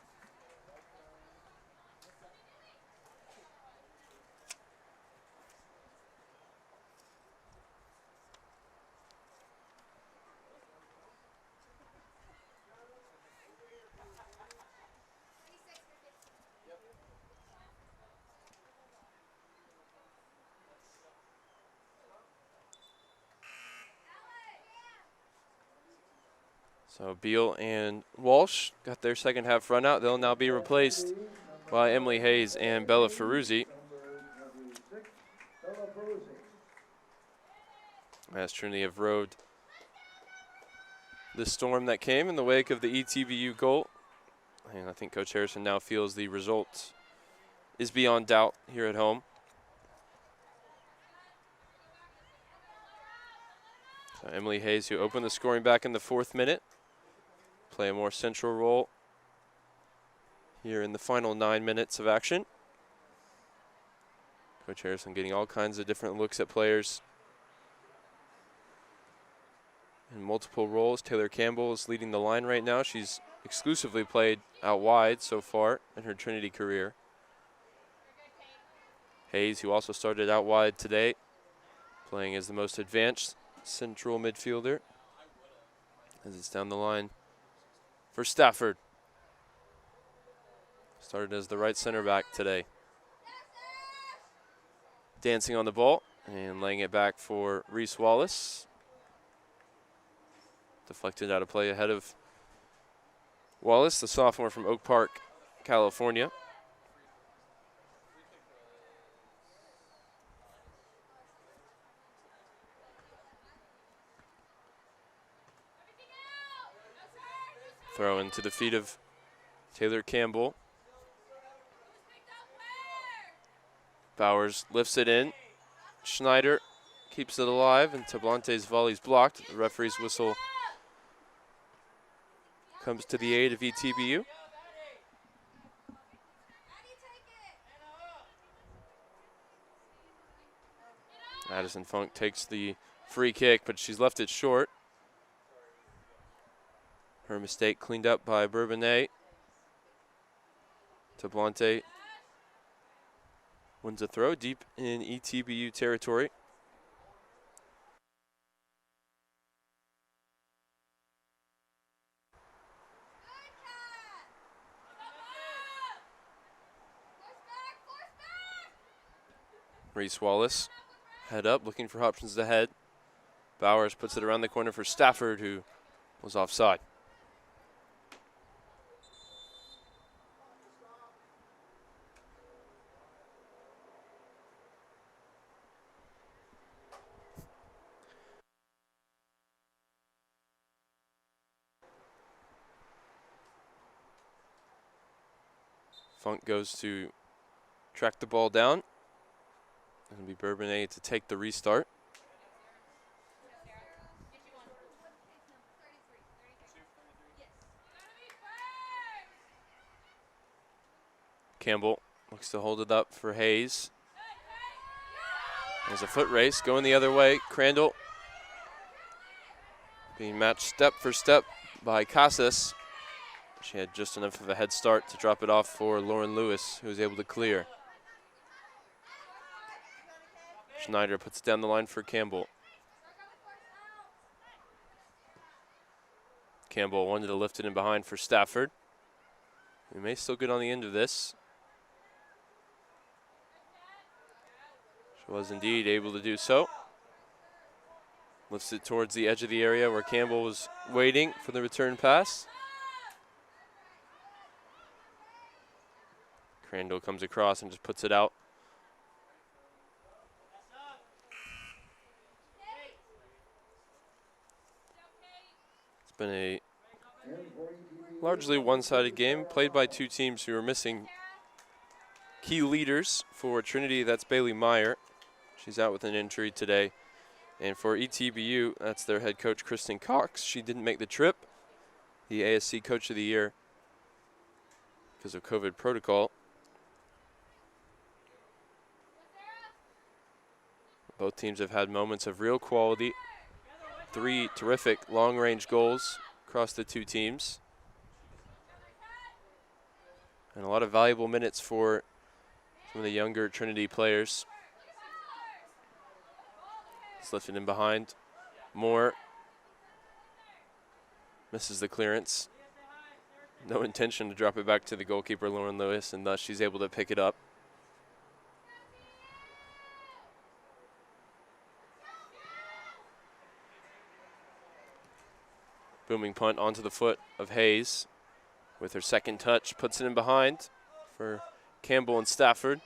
So Beal and Walsh got their second half run out. They'll now be replaced by Emily Hayes and Bella Ferruzzi. As Trinity have rode the storm that came in the wake of the ETBU goal. And I think Coach Harrison now feels the result is beyond doubt here at home. So Emily Hayes, who opened the scoring back in the 4th minute, play a more central role here in the final 9 minutes of action. Coach Harrison getting all kinds of different looks at players in multiple roles. Taylor Campbell is leading the line right now. She's exclusively played out wide so far in her Trinity career. Hayes, who also started out wide today, playing as the most advanced central midfielder, as it's down the line for Stafford. Started as the right center back today. Dancing on the ball and laying it back for Reese Wallace. Deflected out of play ahead of Wallace, the sophomore from Oak Park, California. Throw into the feet of Taylor Campbell. Bowers lifts it in. Schneider keeps it alive, and Tablante's volley's blocked. The referee's whistle comes to the aid of ETBU. Addison Funk takes the free kick, but she's left it short. Her mistake cleaned up by Bourbonnais. Tablante wins a throw deep in ETBU territory. Reese Wallace, head up, looking for options ahead. Bowers puts it around the corner for Stafford, who was offside. Funk goes to track the ball down. It'll be Bourbonnais to take the restart. Campbell looks to hold it up for Hayes. There's a foot race going the other way. Crandall being matched step for step by Casas. She had just enough of a head start to drop it off for Lauren Lewis, who was able to clear. Schneider puts it down the line for Campbell. Campbell wanted to lift it in behind for Stafford. We may still get on the end of this. She was indeed able to do so. Lifts it towards the edge of the area where Campbell was waiting for the return pass. Crandall comes across and just puts it out. It's been a largely one-sided game played by two teams who are missing key leaders. For Trinity, that's Bailey Meyer. She's out with an injury today. And for ETBU, that's their head coach, Kristen Cox. She didn't make the trip, the ASC Coach of the Year, because of COVID protocol. Both teams have had moments of real quality. 3 terrific long-range goals across the two teams. And a lot of valuable minutes for some of the younger Trinity players. It's lifted in behind. Moore misses the clearance. No intention to drop it back to the goalkeeper, Lauren Lewis, and thus she's able to pick it up. Booming punt onto the foot of Hayes with her second touch. Puts it in behind for Campbell and Stafford.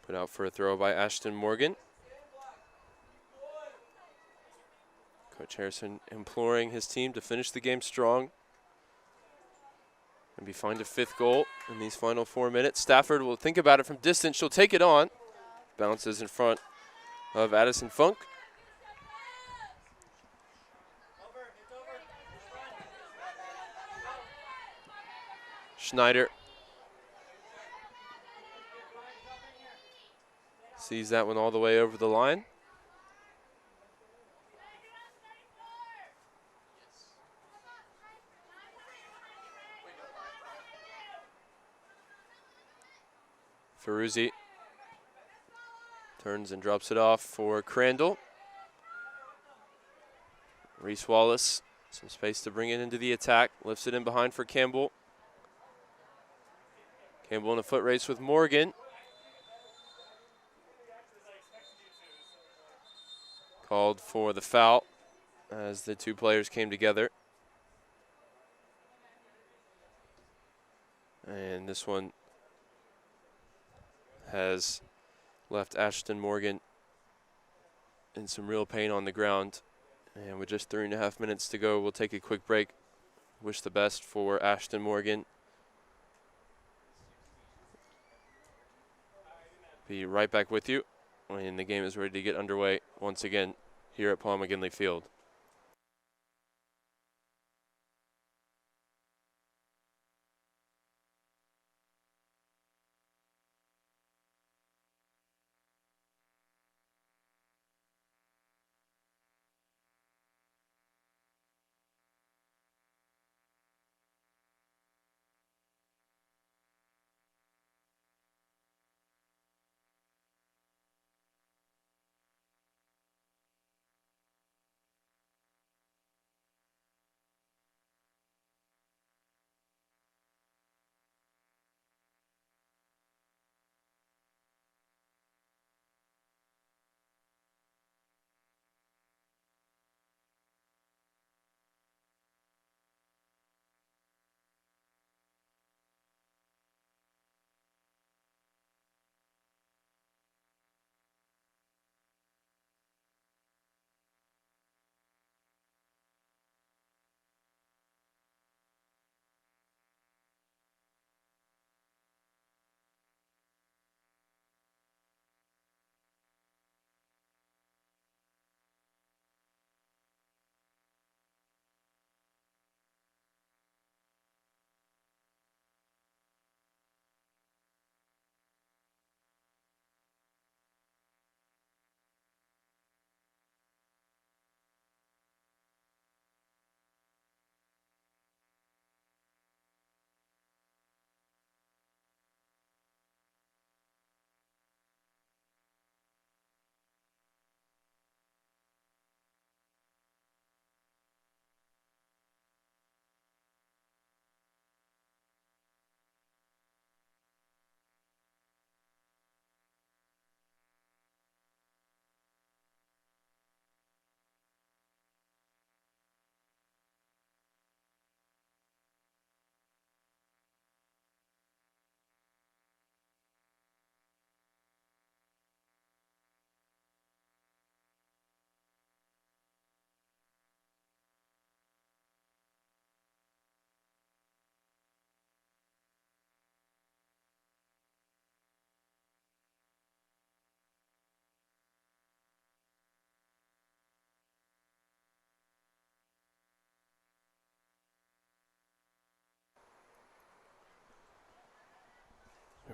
Put out for a throw by Ashton Morgan. Coach Harrison imploring his team to finish the game strong. Maybe find a 5th goal in these final 4 minutes. Stafford will think about it from distance. She'll take it on. Bounces in front of Addison Funk. Schneider sees that one all the way over the line. Ferruzzi turns and drops it off for Crandall. Reese Wallace, some space to bring it into the attack. Lifts it in behind for Campbell. Campbell in a foot race with Morgan. Called for the foul as the two players came together. And this one has left Ashton Morgan in some real pain on the ground. And with just 3.5 minutes to go, we'll take a quick break. Wish the best for Ashton Morgan. Be right back with you when the game is ready to get underway once again here at Paul McGinley Field.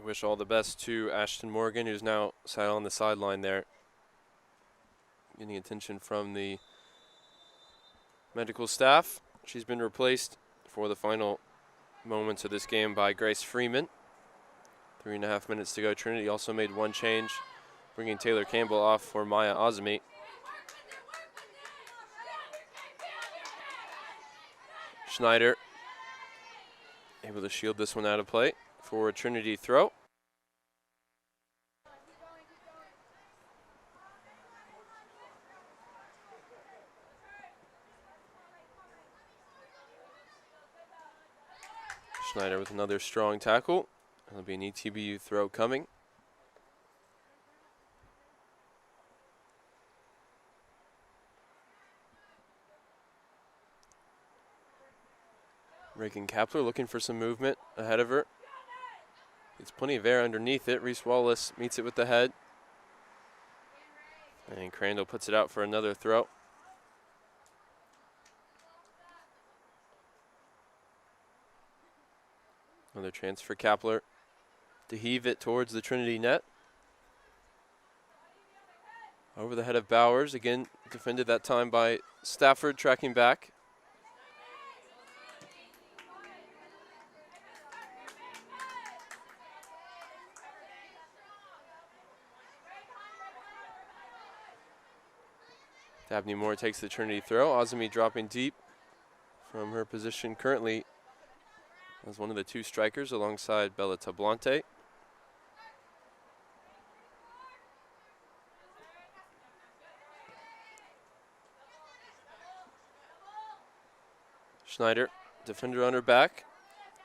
wish all the best to Ashton Morgan, who's now sat on the sideline there, getting attention from the medical staff. She's been replaced for the final moments of this game by Grace Freeman. 3.5 minutes to go. Trinity also made one change, bringing Taylor Campbell off for Maya Azami. Schneider able to shield this one out of play for a Trinity throw. Schneider with another strong tackle. That'll be an ETBU throw coming. Reagan Kapler looking for some movement ahead of her. Gets plenty of air underneath it. Reese Wallace meets it with the head. And Crandall puts it out for another throw. Another chance for Kapler to heave it towards the Trinity net. Over the head of Bowers, again defended that time by Stafford, tracking back. Dabney Moore takes the Trinity throw. Azami dropping deep from her position currently as one of the two strikers alongside Bella Tablante. Schneider, defender on her back.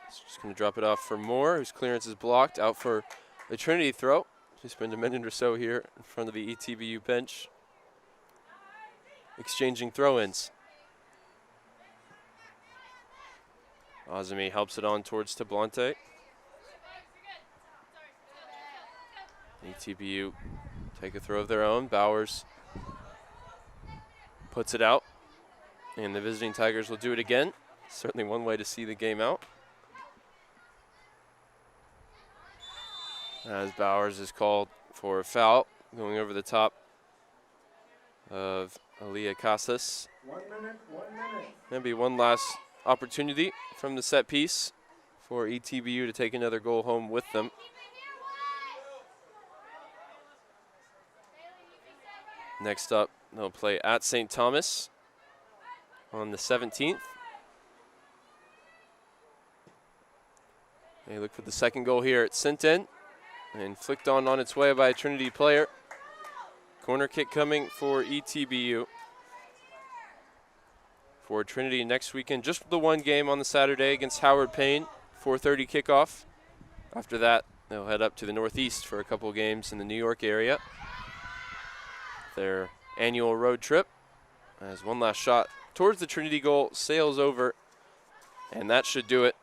She's going to drop it off for Moore, whose clearance is blocked. Out for the Trinity throw. She spent a minute or so here in front of the ETBU bench, exchanging throw-ins. Azami helps it on towards Tablante. ETBU take a throw of their own. Bowers puts it out, and the visiting Tigers will do it again. Certainly one way to see the game out. As Bowers is called for a foul, going over the top of Aaliyah Casas. 1 minute, 1 minute. Maybe one last opportunity from the set piece for ETBU to take another goal home with them. Next up, they'll play at St. Thomas on the 17th. They look for the second goal here at Sinton, and flicked on its way by a Trinity player. Corner kick coming for ETBU. For Trinity next weekend, just the one game on the Saturday against Howard Payne, 4:30 kickoff. After that, they'll head up to the Northeast for a couple games in the New York area. Their annual road trip, as one last shot towards the Trinity goal sails over, and that should do it.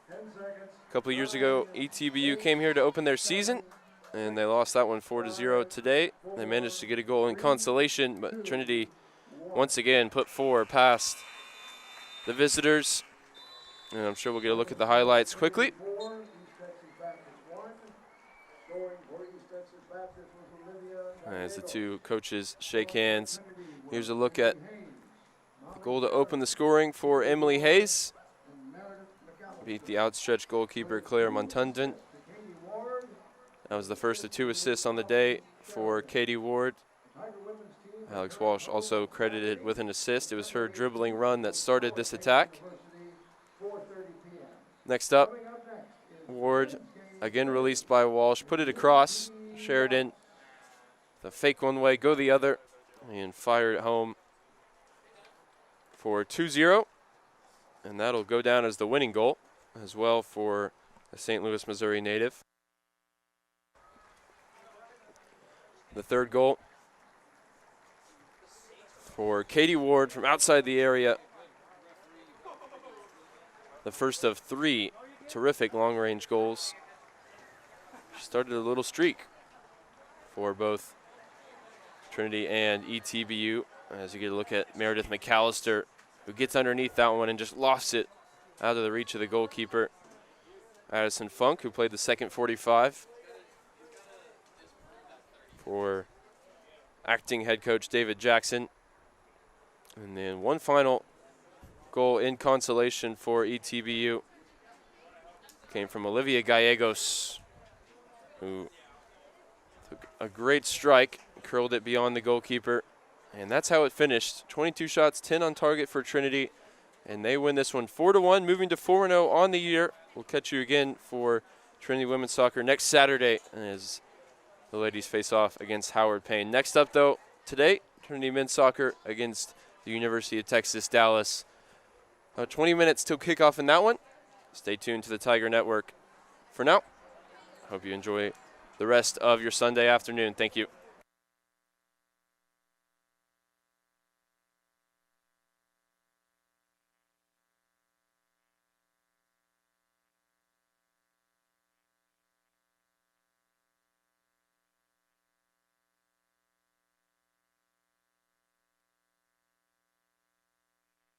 10 seconds. A couple years ago, ETBU came here to open their season, and they lost that one 4-0 today. They managed to get a goal in consolation, but Trinity once again put 4 past the visitors. And I'm sure we'll get a look at the highlights quickly. East Texas Baptist 1. Scoring for East Texas Baptist was Olivia. As the two coaches shake hands, here's a look at the goal to open the scoring for Emily Hayes. Beat the outstretched goalkeeper Claire Montundon. That was the first of 2 assists on the day for Katie Ward. Alex Walsh also credited with an assist. It was her dribbling run that started this attack. Next up, Ward, again released by Walsh, put it across. Sheridan, the fake one way, go the other, and fire it home for 2-0. And that'll go down as the winning goal as well for a St. Louis, Missouri native. The third goal for Katie Ward from outside the area. The first of 3 terrific long-range goals. She started a little streak for both Trinity and ETBU. As you get a look at Meredith McAllister, who gets underneath that one and just lofts it out of the reach of the goalkeeper. Addison Funk, who played the second 45 for acting head coach David Jackson. And then one final goal in consolation for ETBU came from Olivia Gallegos, who took a great strike, curled it beyond the goalkeeper. And that's how it finished. 22 shots, 10 on target for Trinity. And they win this one 4-1, moving to 4-0 on the year. We'll catch you again for Trinity Women's Soccer next Saturday as the ladies face off against Howard Payne. Next up, though, today, Trinity Men's Soccer against the University of Texas, Dallas. 20 minutes till kickoff in that one. Stay tuned to the Tiger Network. For now, hope you enjoy the rest of your Sunday afternoon. Thank you.